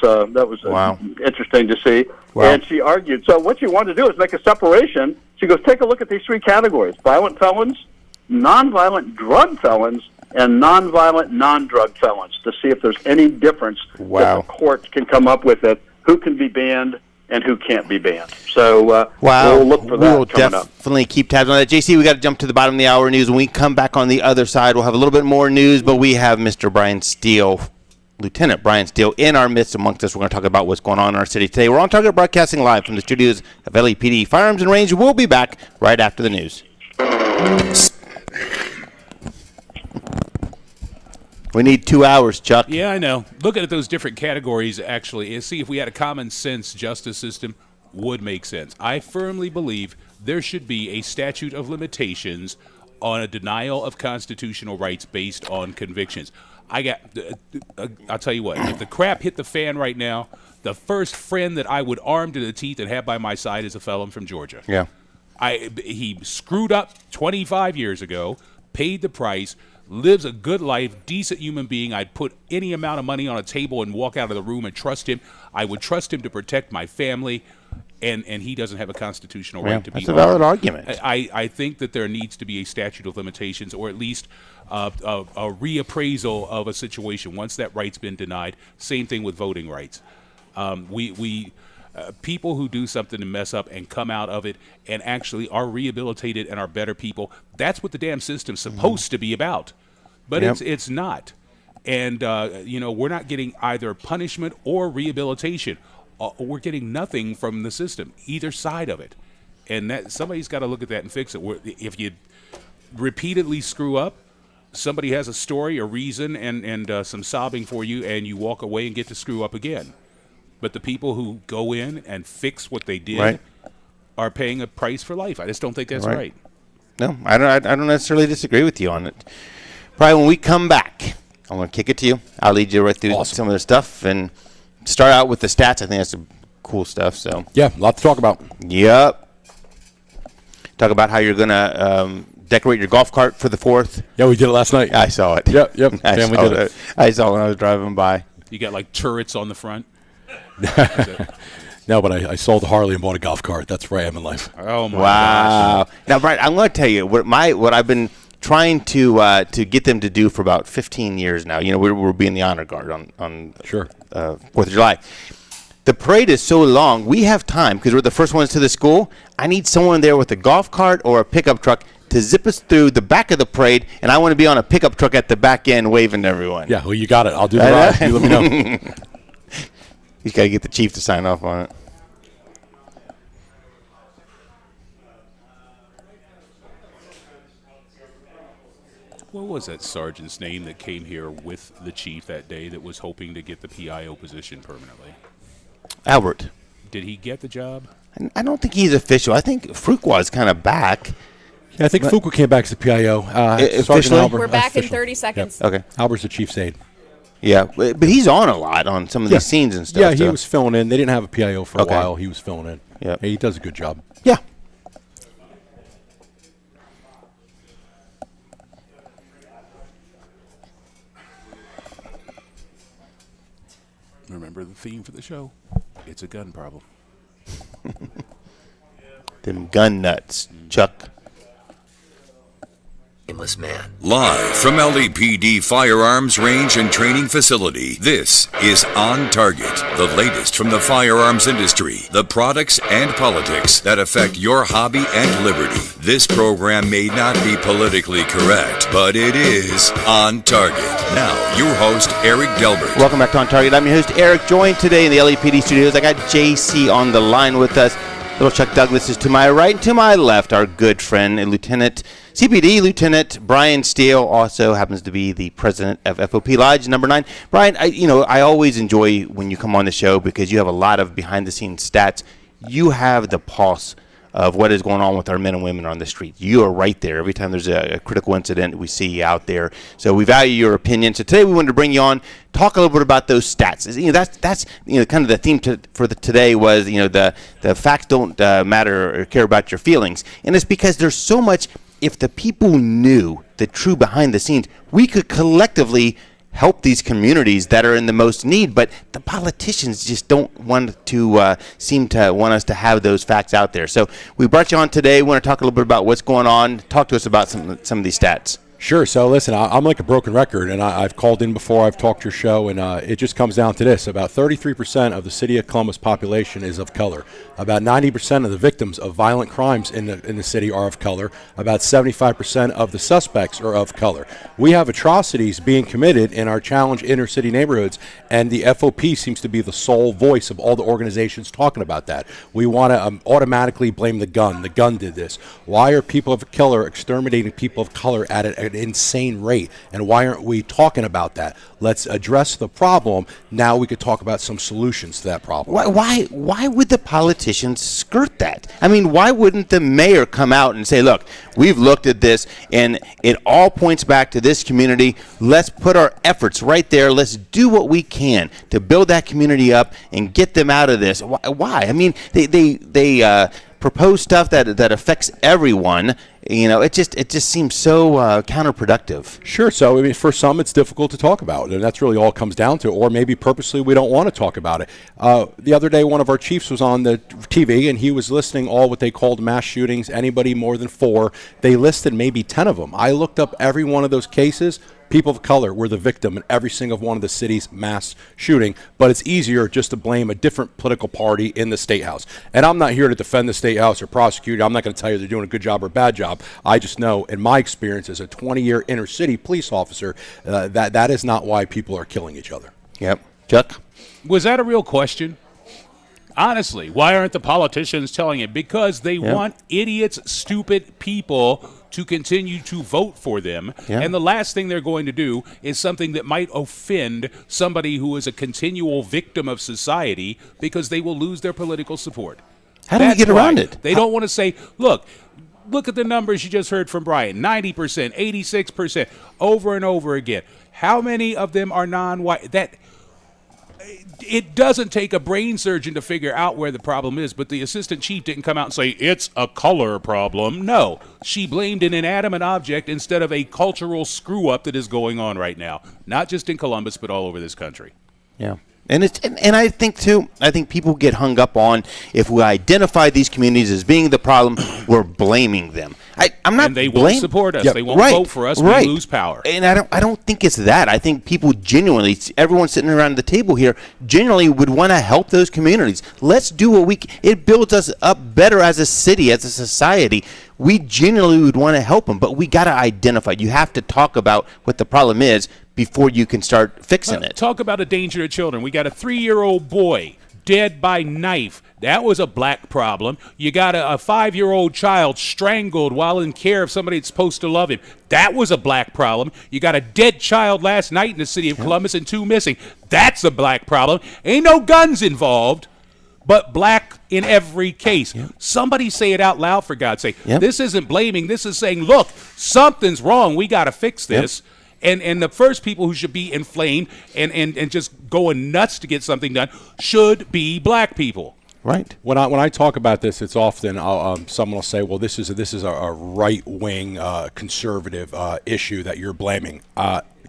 wow. Interesting to see. Wow. And she argued, so what she wanted to do is make a separation. She goes, take a look at these three categories: violent felons, nonviolent drug felons, and nonviolent non-drug felons, to see if there's any difference that the courts can come up with it, who can be banned and who can't be banned. So we'll look for that we'll coming up. Definitely keep tabs on that. JC, we got to jump to the bottom of the hour news. When we come back on the other side, we'll have a little bit more news, but we have Mr. Brian Steel, Lieutenant Brian Steel, in our midst amongst us. We're going to talk about what's going on in our city today. We're on Target broadcasting live from the studios of LAPD Firearms and Range. We'll be back right after the news. We need 2 hours, Chuck. Yeah, I know. Looking at those different categories, actually, and see if we had a common sense justice system would make sense. I firmly believe there should be a statute of limitations on a denial of constitutional rights based on convictions. I'll tell you what, if the crap hit the fan right now, the first friend that I would arm to the teeth and have by my side is a felon from Georgia. Yeah. He screwed up 25 years ago, paid the price, lives a good life, decent human being. I'd put any amount of money on a table and walk out of the room and trust him. I would trust him to protect my family, and he doesn't have a constitutional right to be. That's a valid argument. I think that there needs to be a statute of limitations, or at least a reappraisal of a situation once that right's been denied. Same thing with voting rights. People who do something and mess up and come out of it and actually are rehabilitated and are better people, that's what the damn system's supposed to be about. But it's not. And, we're not getting either punishment or rehabilitation. We're getting nothing from the system, either side of it. And somebody's got to look at that and fix it. If you repeatedly screw up, somebody has a story, a reason, and some sobbing for you, and you walk away and get to screw up again. But the people who go in and fix what they did are paying a price for life. I just don't think that's right. No, I don't necessarily disagree with you on it. Probably when we come back, I'm going to kick it to you. I'll lead you right through some of the stuff and start out with the stats. I think that's some cool stuff. So yeah, a lot to talk about. Yep. Talk about how you're going to decorate your golf cart for the 4th. Yeah, we did it last night. I saw it. Yep. Family did it. I saw it when I was driving by. You got like turrets on the front. No, but I sold the Harley and bought a golf cart. That's where I am in life. Oh my gosh! Now, Brian, I'm going to tell you what I've been trying to get them to do for about 15 years now. We're being the honor guard on 4th of July. The parade is so long. We have time because we're the first ones to the school. I need someone there with a golf cart or a pickup truck to zip us through the back of the parade, and I want to be on a pickup truck at the back end waving to everyone. Yeah, well, you got it. I'll do the ride. You let me know. He's got to get the chief to sign off on it. What was that sergeant's name that came here with the chief that day that was hoping to get the PIO position permanently? Albert. Did he get the job? I don't think he's official. I think Fuqua's kind of back. Yeah, I think Fuqua came back as the PIO. Officially? Albert, We're back in 30 seconds. Yep. Okay. Albert's the chief's aide. Yeah, but he's on a lot on some of these scenes and stuff. Yeah, he was filling in. They didn't have a PIO for a while. He was filling in. Yeah, he does a good job. Yeah. Remember the theme for the show? It's a gun problem. Them gun nuts, Chuck. Man. Live from LAPD Firearms Range and Training Facility, this is On Target, the latest from the firearms industry, the products and politics that affect your hobby and liberty. This program may not be politically correct, but it is On Target. Now, your host, Eric Delbert. Welcome back to On Target. I'm your host, Eric, joined today in the LAPD studios. I got JC on the line with us. Little Chuck Douglas is to my right and to my left, our good friend, CPD Lieutenant Brian Steel, also happens to be the president of FOP Lodge number 9. Brian, I always enjoy when you come on the show because you have a lot of behind-the-scenes stats. You have the pulse of what is going on with our men and women on the street. You are right there. Every time there's a critical incident, we see you out there. So we value your opinion. So today we wanted to bring you on, talk a little bit about those stats. That's kind of the theme for today was the facts don't matter or care about your feelings, and it's because there's so much. If the people knew the true behind the scenes, we could collectively help these communities that are in the most need, but the politicians just don't want to seem to want us to have those facts out there. So we brought you on today. We want to talk a little bit about what's going on. Talk to us about some of these stats. Sure. So listen, I'm like a broken record, and I've called in before. I've talked your show, and it just comes down to this: about 33% of the city of Columbus population is of color. About 90% of the victims of violent crimes in the city are of color. About 75% of the suspects are of color. We have atrocities being committed in our challenged inner city neighborhoods, and the FOP seems to be the sole voice of all the organizations talking about that. We want to automatically blame the gun. The gun did this. Why are people of color exterminating people of color at an insane rate? And why aren't we talking about that? Let's address the problem. Now we could talk about some solutions to that problem. Why would the politicians skirt that? I mean, why wouldn't the mayor come out and say, look, we've looked at this and it all points back to this community. Let's put our efforts right there. Let's do what we can to build that community up and get them out of this. Why? I mean, they propose stuff that affects everyone. You know, it just seems so counterproductive. Sure. So, I mean, for some, it's difficult to talk about, and that's really all it comes down to. Or maybe purposely we don't want to talk about it. The other day, one of our chiefs was on the TV, and he was listing all what they called mass shootings, anybody more than 4. They listed maybe 10 of them. I looked up every one of those cases. People of color were the victim in every single one of the city's mass shooting, but it's easier just to blame a different political party in the State House. And I'm not here to defend the State House or prosecute. I'm not going to tell you they're doing a good job or bad job. I just know, in my experience as a 20-year inner city police officer, that is not why people are killing each other. Yep. Chuck? Was that a real question? Honestly, why aren't the politicians telling it? Because they want idiots, stupid people to continue to vote for them. Yeah. And the last thing they're going to do is something that might offend somebody who is a continual victim of society, because they will lose their political support. How do we get around it? They don't want to say, look at the numbers you just heard from Brian, 90%, 86%, over and over again. How many of them are non-white? It doesn't take a brain surgeon to figure out where the problem is, but the assistant chief didn't come out and say, it's a color problem. No, she blamed an inanimate object instead of a cultural screw-up that is going on right now, not just in Columbus, but all over this country. Yeah. And I think, too, people get hung up on, if we identify these communities as being the problem, we're blaming them. I'm not. And they won't support us. Yep. They won't vote for us. We lose power. And I don't think it's that. I think people genuinely, everyone sitting around the table here, genuinely would want to help those communities. Let's do what we can. It builds us up better as a city, as a society. We genuinely would want to help them, but we got to identify. You have to talk about what the problem is before you can start fixing it. Talk about a danger to children. We got a 3-year-old boy dead by knife. That was a black problem. You got a 5-year-old child strangled while in care of somebody that's supposed to love him. That was a black problem. You got a dead child last night in the city of Columbus and 2 missing. That's a black problem. Ain't no guns involved, but black in every case. Somebody say it out loud, for God's sake. This isn't blaming. This is saying, look, something's wrong. We got to fix this. And the first people who should be inflamed and just going nuts to get something done should be black people. Right. When I talk about this, it's often someone will say, "Well, this is a right wing conservative issue that you're blaming."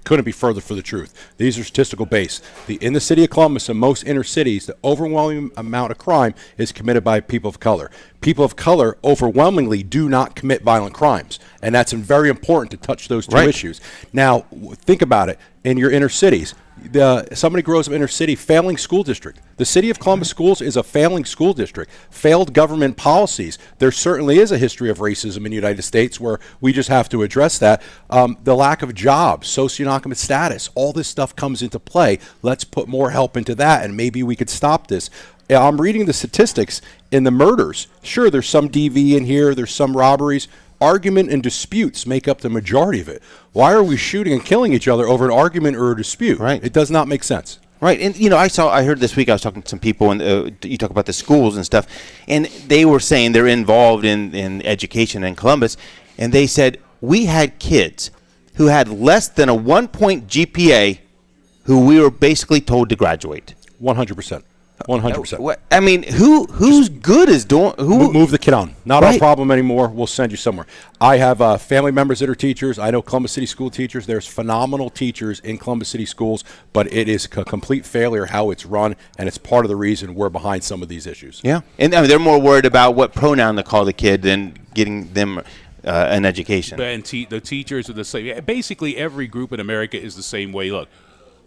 Couldn't be further for the truth. These are statistical based. In the city of Columbus and most inner cities, the overwhelming amount of crime is committed by people of color. People of color overwhelmingly do not commit violent crimes, and that's very important to touch those two issues. Now, think about it. In your inner cities, somebody grows up in inner city, failing school district. The city of Columbus schools is a failing school district. Failed government policies. There certainly is a history of racism in the United States where we just have to address that. The lack of jobs, socioeconomic status, all this stuff comes into play. Let's put more help into that, and maybe we could stop this. I'm reading the statistics in the murders. Sure, there's some DV in here. There's some robberies. Argument and disputes make up the majority of it. Why are we shooting and killing each other over an argument or a dispute? Right. It does not make sense. Right. And, I heard this week, I was talking to some people, and you talk about the schools and stuff, and they were saying they're involved in education in Columbus, and they said, we had kids who had less than a 1-point GPA who we were basically told to graduate. 100%. 100%. I mean, who's good is doing? Move the kid on. Not our problem anymore. We'll send you somewhere. I have family members that are teachers. I know Columbus City school teachers. There's phenomenal teachers in Columbus City schools, but it is a complete failure how it's run, and it's part of the reason we're behind some of these issues. Yeah, and they're more worried about what pronoun to call the kid than getting them an education. And the teachers are the same. Basically, every group in America is the same way. Look,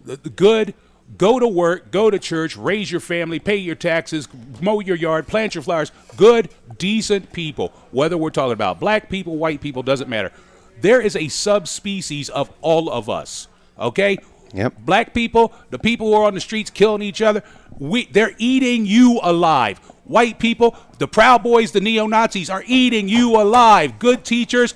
the good, go to work, go to church, raise your family, pay your taxes, mow your yard, plant your flowers. Good, decent people. Whether we're talking about black people, white people, doesn't matter. There is a subspecies of all of us, okay? Yep. Black people, the people who are on the streets killing each other, they're eating you alive. White people, the Proud Boys, the neo-Nazis are eating you alive. Good teachers,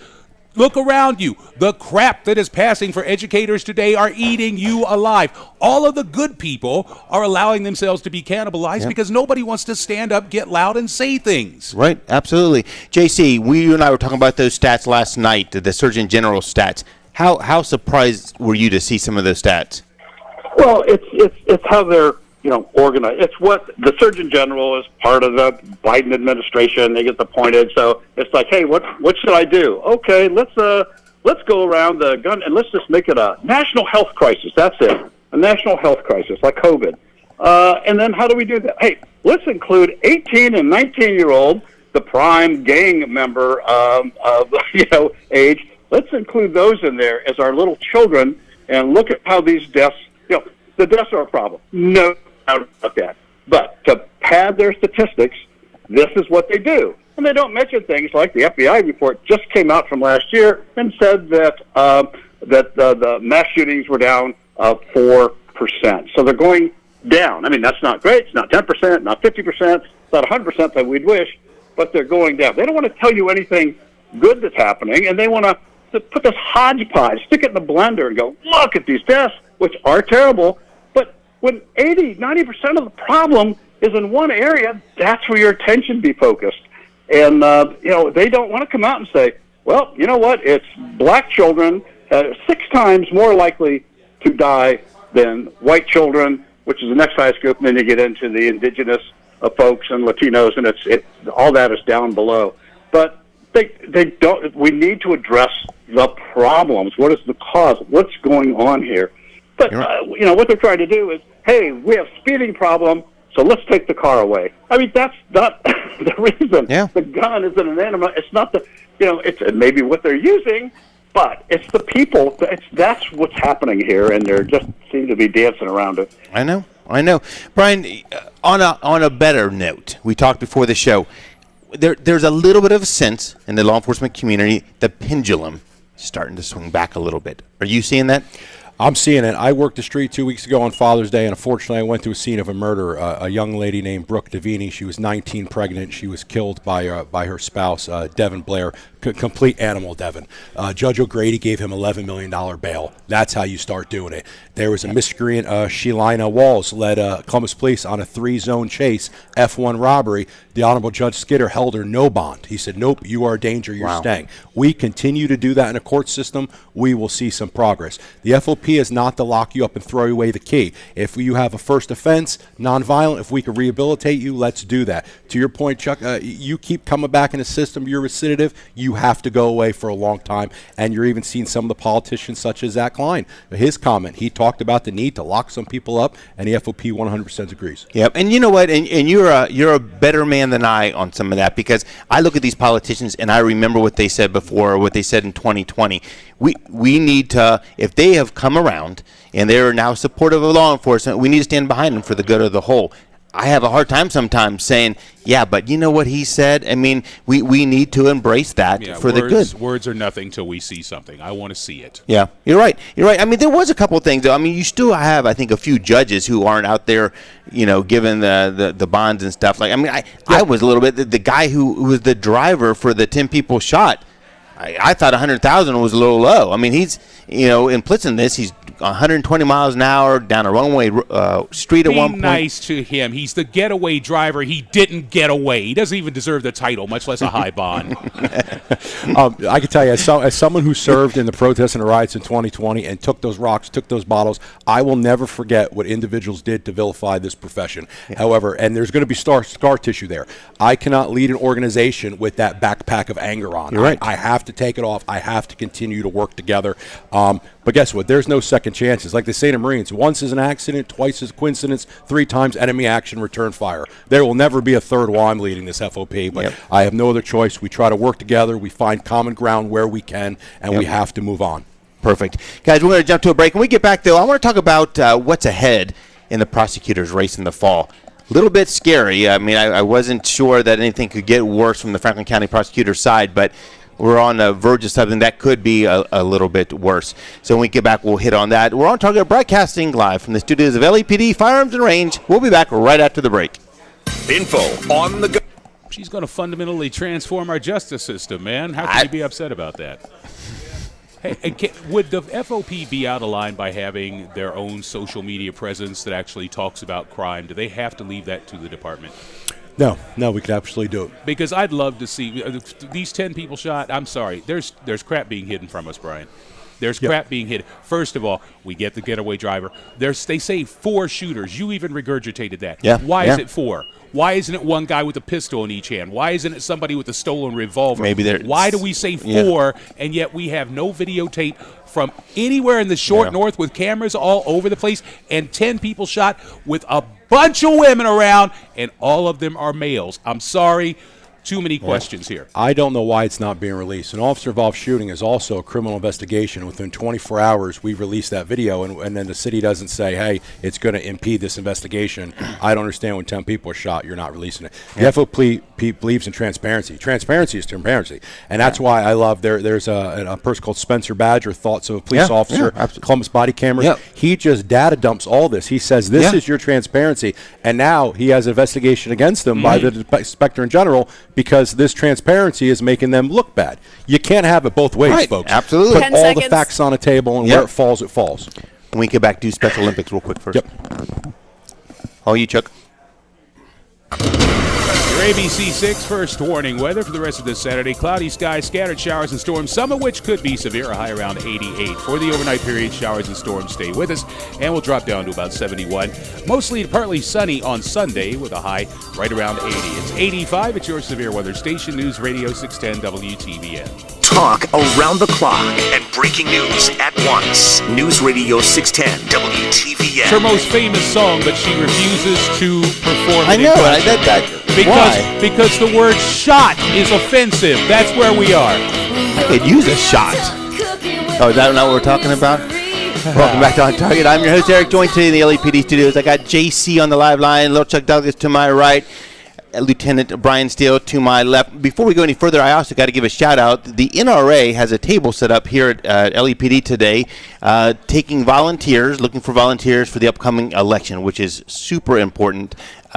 look around you. The crap that is passing for educators today are eating you alive. All of the good people are allowing themselves to be cannibalized because nobody wants to stand up, get loud, and say things. Right, absolutely. JC, you and I were talking about those stats last night, the Surgeon General stats. How surprised were you to see some of those stats? Well, it's how they're organized. It's what the Surgeon General is part of the Biden administration. They get appointed, so it's like, hey, what should I do? Okay, let's go around the gun and let's just make it a national health crisis. That's it, a national health crisis like COVID. And then how do we do that? Hey, let's include 18 and 19-year-old, the prime gang member of age. Let's include those in there as our little children and look at how these deaths. The deaths are a problem. No doubt about that. But to pad their statistics, this is what they do. And they don't mention things like the FBI report just came out from last year and said that the mass shootings were down 4%. So they're going down. I mean, that's not great. It's not 10%, not 50%, it's not 100% that we'd wish, but they're going down. They don't want to tell you anything good that's happening, and they want to put this hodgepodge, stick it in the blender and go, look at these deaths, which are terrible. But when 90% of the problem is in one area, that's where your attention be focused. And, they don't want to come out and say, well, you know what, it's black children 6 times more likely to die than white children, which is the next highest group, and then you get into the indigenous folks and Latinos, and it's all that is down below. But they don't. We need to address the problems. What is the cause? What's going on here? But what they're trying to do is, hey, we have speeding problem, so let's take the car away. I mean, that's not the reason. Yeah. The gun is an inanimate. It's not it's maybe what they're using, but it's the people. That's what's happening here, and they're just seem to be dancing around it. I know. Brian, on a better note, we talked before the show. There's a little bit of a sense in the law enforcement community the pendulum is starting to swing back a little bit. Are you seeing that? I'm seeing it. I worked the street 2 weeks ago on Father's Day, and unfortunately I went to a scene of a murder. A young lady named Brooke Davini. She was 19, pregnant. She was killed by her spouse, Devin Blair. Complete animal, Devin. Judge O'Grady gave him $11 million bail. That's how you start doing it. There was a miscreant, Shelina Walls, led Columbus Police on a 3-zone chase, F1 robbery. The Honorable Judge Skidder held her no bond. He said, nope, you are a danger, you're staying. We continue to do that in a court system, we will see some progress. The FOP is not to lock you up and throw away the key. If you have a first offense, nonviolent, if we can rehabilitate you, let's do that. To your point, Chuck, you keep coming back in the system, you're recidivative, you have to go away for a long time, and you're even seeing some of the politicians such as Zach Klein. His comment, he talked about the need to lock some people up, and the FOP 100% agrees. Yep, and you know what, and you're a better man than I on some of that, because I look at these politicians and I remember what they said before, what they said in 2020. We need to, if they have come around and they're now supportive of law enforcement, we need to stand behind them for the good of the whole. I have a hard time sometimes saying, yeah, but you know what he said? I mean, we need to embrace that for the good. Words are nothing till we see something. I want to see it. Yeah, you're right. I mean, there was a couple of things, though. I mean, you still have, I think, a few judges who aren't out there, given the bonds and stuff. Like, I mean, I was a little bit, the guy who was the driver for the 10 people shot, I thought 100,000 was a little low. I mean, he's, implicit in this, he's 120 miles an hour down a runway street at one point. Be nice to him. He's the getaway driver. He didn't get away. He doesn't even deserve the title, much less a high bond. I can tell you, as someone who served in the protests and the riots in 2020 and took those rocks, took those bottles, I will never forget what individuals did to vilify this profession. Yeah. However, and there's going to be scar tissue there. I cannot lead an organization with that backpack of anger on. You're right. I have to take it off. I have to continue to work together. But guess what? There's no second chances. Like they say to Marines, once is an accident, twice is a coincidence, 3 times enemy action, return fire. There will never be a third while I'm leading this FOP, but I have no other choice. We try to work together. We find common ground where we can, and we have to move on. Perfect. Guys, we're going to jump to a break. When we get back, though, I want to talk about what's ahead in the prosecutors' race in the fall. A little bit scary. I mean, I wasn't sure that anything could get worse from the Franklin County prosecutor side, but we're on the verge of something that could be a little bit worse. So when we get back, we'll hit on that. We're on Target, broadcasting live from the studios of LAPD Firearms and Range. We'll be back right after the break. Info on the go. She's going to fundamentally transform our justice system, man. How can you be upset about that? Hey, would the FOP be out of line by having their own social media presence that actually talks about crime? Do they have to leave that to the department? No, we could absolutely do it. Because I'd love to see these 10 people shot. I'm sorry, there's crap being hidden from us, Brian. There's crap being hidden. First of all, we get the getaway driver. They say 4 shooters. You even regurgitated that. Yeah. Why is it 4? Why isn't it one guy with a pistol in each hand? Why isn't it somebody with a stolen revolver? Why do we say 4, and yet we have no videotape from anywhere in the short north with cameras all over the place, and 10 people shot with a bunch of women around, and all of them are males? I'm sorry. Too many questions here. I don't know why it's not being released. An officer-involved shooting is also a criminal investigation. Within 24 hours, we release that video, and then the city doesn't say, hey, it's going to impede this investigation. I don't understand when 10 people are shot, you're not releasing it. The FOP believes in transparency. Transparency is transparency. And that's why I love there's a person called Spencer Badger, Thoughts of a Police Officer, Columbus Body Cameras. He just data dumps all this. He says, this is your transparency. And now he has an investigation against them by the inspector in general, because this transparency is making them look bad. You can't have it both ways, folks. Absolutely. Put all the facts on a table, and where it falls, it falls. When we get back, do Special Olympics real quick first. All you, Chuck. Your ABC 6 first warning. Weather for the rest of this Saturday. Cloudy skies, scattered showers and storms, some of which could be severe, a high around 88. For the overnight period, showers and storms stay with us, and will drop down to about 71. Mostly partly sunny on Sunday with a high right around 80. It's 85 at your severe weather station, News Radio 610 WTVN. Talk around the clock and breaking news at once. News Radio 610 WTVN. It's her most famous song, but she refuses to perform it. I know, I did that. Because the word shot is offensive. That's where we are. I could use a shot. Oh, is that not what we're talking about? Welcome back to On Target. I'm your host, Eric, joined today in the LAPD studios. I got JC on the live line, Little Chuck Douglas to my right, Lieutenant Brian Steel to my left. Before we go any further, I also got to give a shout out. The NRA has a table set up here at LAPD today, taking volunteers, looking for volunteers for the upcoming election, which is super important.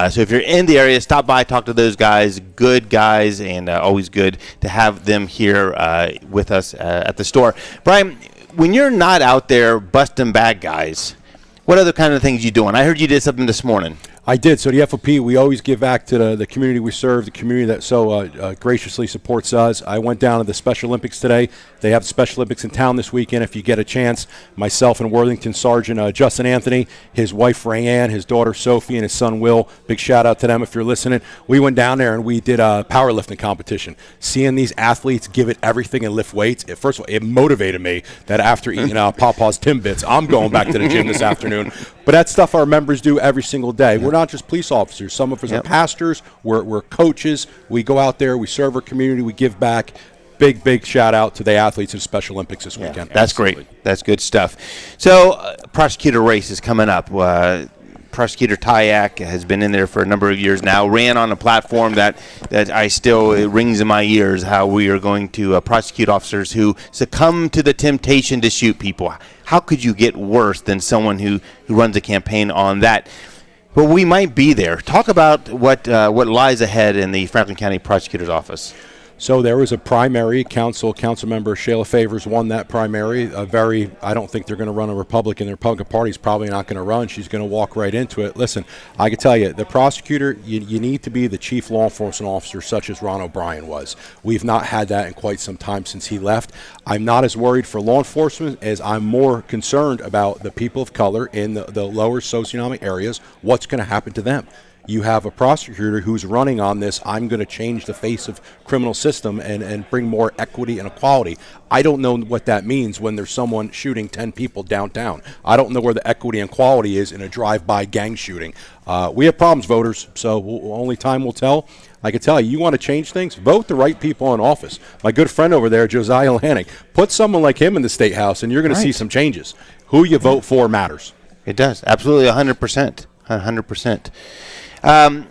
So if you're in the area, stop by, talk to those guys, good guys, and always good to have them here with us at the store. Brian, when you're not out there busting bad guys, what other kind of things you doing? I heard you did something this morning. I did. So the FOP, we always give back to the community we serve, the community that so graciously supports us. I went down to the Special Olympics today. They have the Special Olympics in town this weekend. If you get a chance, myself and Worthington Sergeant Justin Anthony, his wife Rayanne, his daughter Sophie, and his son Will, big shout out to them if you're listening. We went down there and we did a powerlifting competition. Seeing these athletes give it everything and lift weights, first of all, it motivated me that after eating Papa's Timbits, I'm going back to the gym this afternoon. But that's stuff our members do every single day. We're not just police officers. Some of us are pastors. We're coaches. We go out there. We serve our community. We give back. Big shout out to the athletes in Special Olympics this weekend. That's great. That's good stuff. So prosecutor race is coming up. Prosecutor Tyak has been in there for a number of years now, ran on a platform that I still, it rings in my ears, how we are going to prosecute officers who succumb to the temptation to shoot people. How could you get worse than someone who runs a campaign on that? But we might be there. Talk about what lies ahead in the Franklin County Prosecutor's Office. So there was a primary. Council member Shayla Favors won that primary. I don't think they're going to run a Republican. The Republican Party's probably not going to run. She's going to walk right into it. Listen, I can tell you, the prosecutor, you need to be the chief law enforcement officer such as Ron O'Brien was. We've not had that in quite some time since he left. I'm not as worried for law enforcement as I'm more concerned about the people of color in the lower socioeconomic areas. What's going to happen to them? You have a prosecutor who's running on this, I'm going to change the face of criminal system and bring more equity and equality. I don't know what that means when there's someone shooting 10 people downtown. I don't know where the equity and quality is in a drive-by gang shooting. We have problems, voters, so only time will tell. I can tell you want to change things, vote the right people in office. My good friend over there, Josiah Lanning, put someone like him in the State House, and you're going to see some changes. Who you vote for matters. It does. Absolutely, 100%. 100%.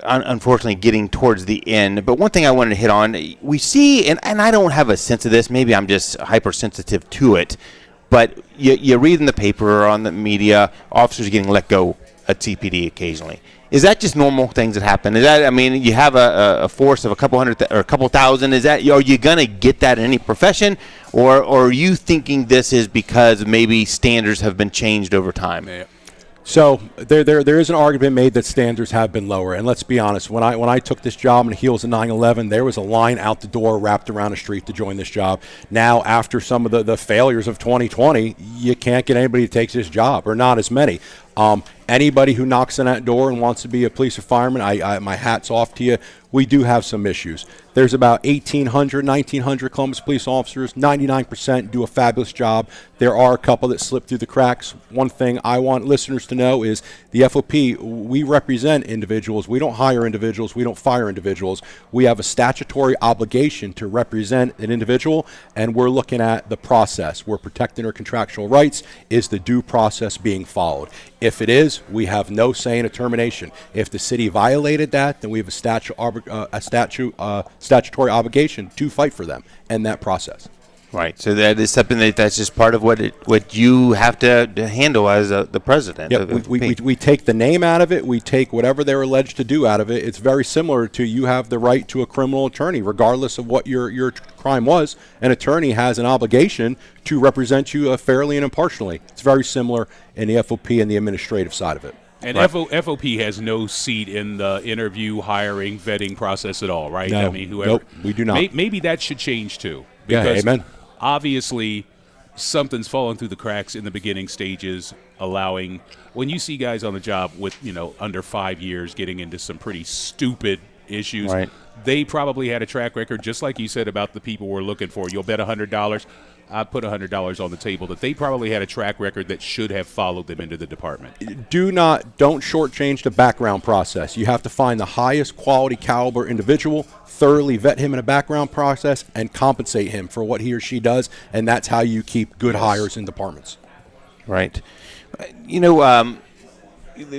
Unfortunately, getting towards the end, but one thing I wanted to hit on, we see, and I don't have a sense of this, maybe I'm just hypersensitive to it, but you read in the paper or on the media, officers getting let go at CPD occasionally. Is that just normal things that happen? Is that, I mean, you have a force of a couple hundred or a couple thousand. Is that, are you going to get that in any profession? Or are you thinking this is because maybe standards have been changed over time? Yeah. So there is an argument made that standards have been lower. And let's be honest, when I took this job on the heels of 9/11, there was a line out the door wrapped around the street to join this job. Now, after some of the failures of 2020, you can't get anybody who takes this job, or not as many. Anybody who knocks on that door and wants to be a police or fireman, my hat's off to you. We do have some issues. There's about 1,800, 1,900 Columbus police officers. 99% do a fabulous job. There are a couple that slip through the cracks. One thing I want listeners to know is the FOP, we represent individuals. We don't hire individuals. We don't fire individuals. We have a statutory obligation to represent an individual, and we're looking at the process. We're protecting our contractual rights. Is the due process being followed? If it is, we have no say in a termination. If the city violated that, then we have a statutory obligation to fight for them and that process. Right. So that is something that's just part of what you have to handle as the president. Yeah, we take the name out of it. We take whatever they're alleged to do out of it. It's very similar to you have the right to a criminal attorney, regardless of what your crime was. An attorney has an obligation to represent you fairly and impartially. It's very similar in the FOP and the administrative side of it. And right. FOP has no seat in the interview, hiring, vetting process at all, right? No, I mean, whoever. Nope, we do not. Maybe that should change too. Yeah, amen. Obviously, something's fallen through the cracks in the beginning stages, allowing when you see guys on the job with under 5 years getting into some pretty stupid issues. Right. They probably had a track record, just like you said about the people we're looking for. You'll bet $100. I'd put $100 on the table that they probably had a track record that should have followed them into the department. Don't shortchange the background process. You have to find the highest quality caliber individual, thoroughly vet him in a background process, and compensate him for what he or she does, and that's how you keep good hires in departments. Right.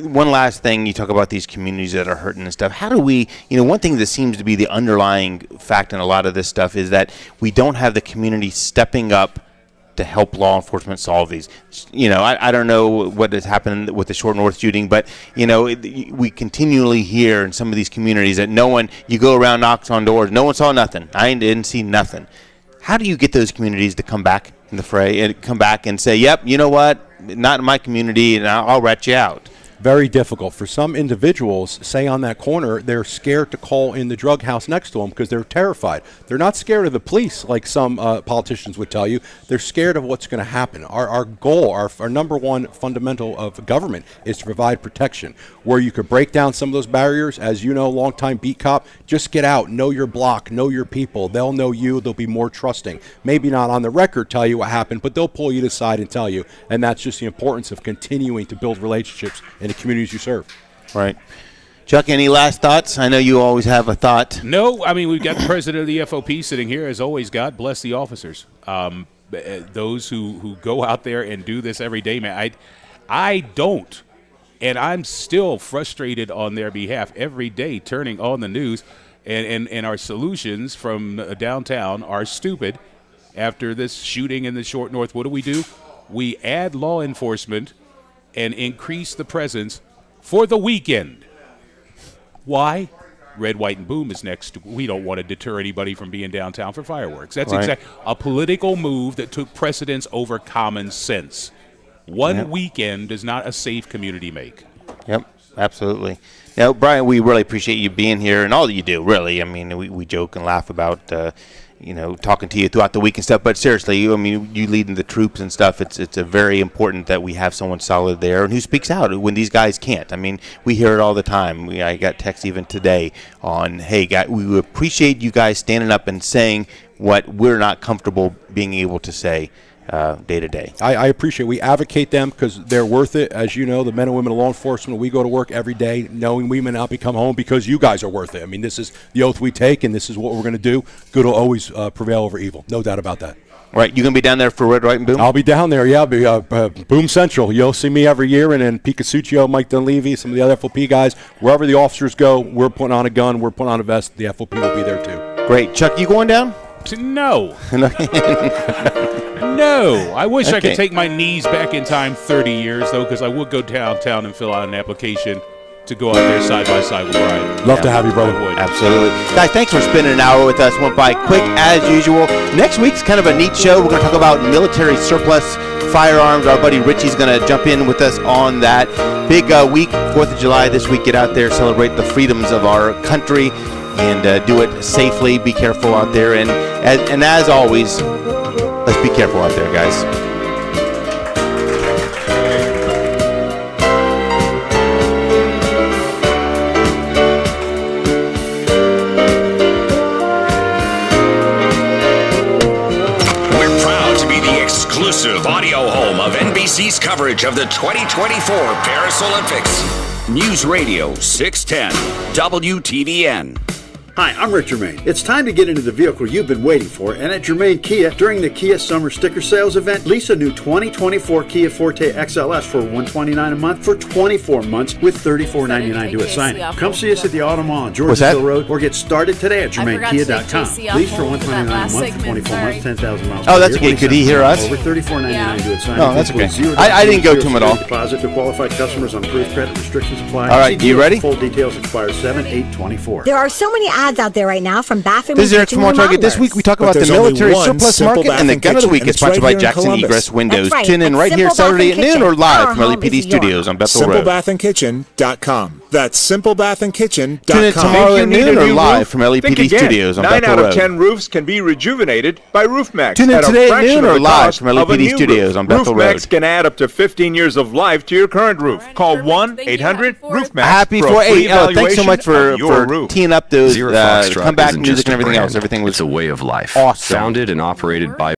One last thing, you talk about these communities that are hurting and stuff. How do we, one thing that seems to be the underlying fact in a lot of this stuff is that we don't have the community stepping up to help law enforcement solve these. I don't know what has happened with the Short North shooting, but, we continually hear in some of these communities that you go around, knocks on doors, no one saw nothing. I didn't see nothing. How do you get those communities to come back in the fray and come back and say, yep, you know what, not in my community, and I'll rat you out? Very difficult. For some individuals, say on that corner, they're scared to call in the drug house next to them because they're terrified. They're not scared of the police like some politicians would tell you. They're scared of what's going to happen. Our goal, our number one fundamental of government is to provide protection. Where you could break down some of those barriers, as you know, longtime beat cop, just get out, know your block, know your people. They'll know you. They'll be more trusting. Maybe not on the record tell you what happened, but they'll pull you to the side and tell you. And that's just the importance of continuing to build relationships in the communities you serve. Right. Chuck, any last thoughts? I know you always have a thought. No, I mean, we've got the president of the FOP sitting here. As always, God bless the officers. Those who go out there and do this every day, man. I don't. And I'm still frustrated on their behalf every day, turning on the news, and our solutions from downtown are stupid. After this shooting in the Short North, what do? We add law enforcement and increase the presence for the weekend. Why? Red, white, and boom is next. We don't want to deter anybody from being downtown for fireworks. That's right. Exactly a political move that took precedence over common sense. One weekend does not a safe community make. Yep. Absolutely. Now, Brian, we really appreciate you being here and all that you do, really. I mean, we joke and laugh about, talking to you throughout the week and stuff. But seriously, you leading the troops and stuff, it's a very important that we have someone solid there and who speaks out when these guys can't. I mean, we hear it all the time. I got text even today on, hey, guys, we appreciate you guys standing up and saying what we're not comfortable being able to say day to day. I appreciate we advocate them because they're worth it. As you know, the men and women of law enforcement, we go to work every day knowing we may not become home because you guys are worth it. I mean, this is the oath we take, and this is what we're going to do. Good will always prevail over evil. No doubt about that. Right. You going to be down there for Red, White, and Boom? I'll be down there, yeah. I'll be Boom Central. You'll see me every year, and then Picasuccio, Mike Dunleavy, some of the other FOP guys. Wherever the officers go, we're putting on a gun, we're putting on a vest. The FOP will be there, too. Great. Chuck, you going down? No. No. I wish I could take my knees back in time 30 years, though, because I would go downtown and fill out an application to go out there side by side with Brian. Love to have you, brother. Absolutely. Guys, thanks for spending an hour with us. Went by quick as usual. Next week's kind of a neat show. We're going to talk about military surplus firearms. Our buddy Richie's going to jump in with us on that. Big week, 4th of July this week. Get out there, celebrate the freedoms of our country, and do it safely. Be careful out there. And as always, let's be careful out there, guys. We're proud to be the exclusive audio home of NBC's coverage of the 2024 Paris Olympics. News Radio 610 WTVN. Hi, I'm Rick Germain. It's time to get into the vehicle you've been waiting for, and at Germain Kia, during the Kia Summer Sticker Sales event, lease a new 2024 Kia Forte XLS for $129 a month for 24 months with $34.99 due at signing. Come see us at the Auto Mall on Georgesville Road or get started today at GermainKia.com. Lease for $129 a month for 24 months, 10,000 miles per Oh, that's year. okay. Could he hear us? Over $34.99 due at signing. No, that's okay. I didn't go to him at all. Deposit to qualified customers on approved credit restrictions apply. All right, you ready? Full details expire 7/8/24. There are so many ads out there right now from bathroom This is Eric kitchen from OnTarget. This week we talk about the military surplus market, and the gun of the week is sponsored by Jackson Egress Windows. Tune in right here Saturday at noon or live from LAPD Studios on Bethel Road. SimpleBathAndKitchen.com. That's SimpleBathAndKitchen.com. Tune in tomorrow at noon or live from LAPD Studios on Bethel Road. 9 out of 10 roofs can be rejuvenated by RoofMax. Tune in at today a at fraction noon of or the live cost from of a LAPD new Studios roof. on Bethel Road. RoofMax can add up to 15 years of life to your current roof. Call 1-800-RoofMax. Happy for a free 4-8. Thanks so much for roof. teeing up those Zero Foxtrot comeback isn't music just and a everything brand. else. Everything was It's a way of life. awesome. Founded and operated by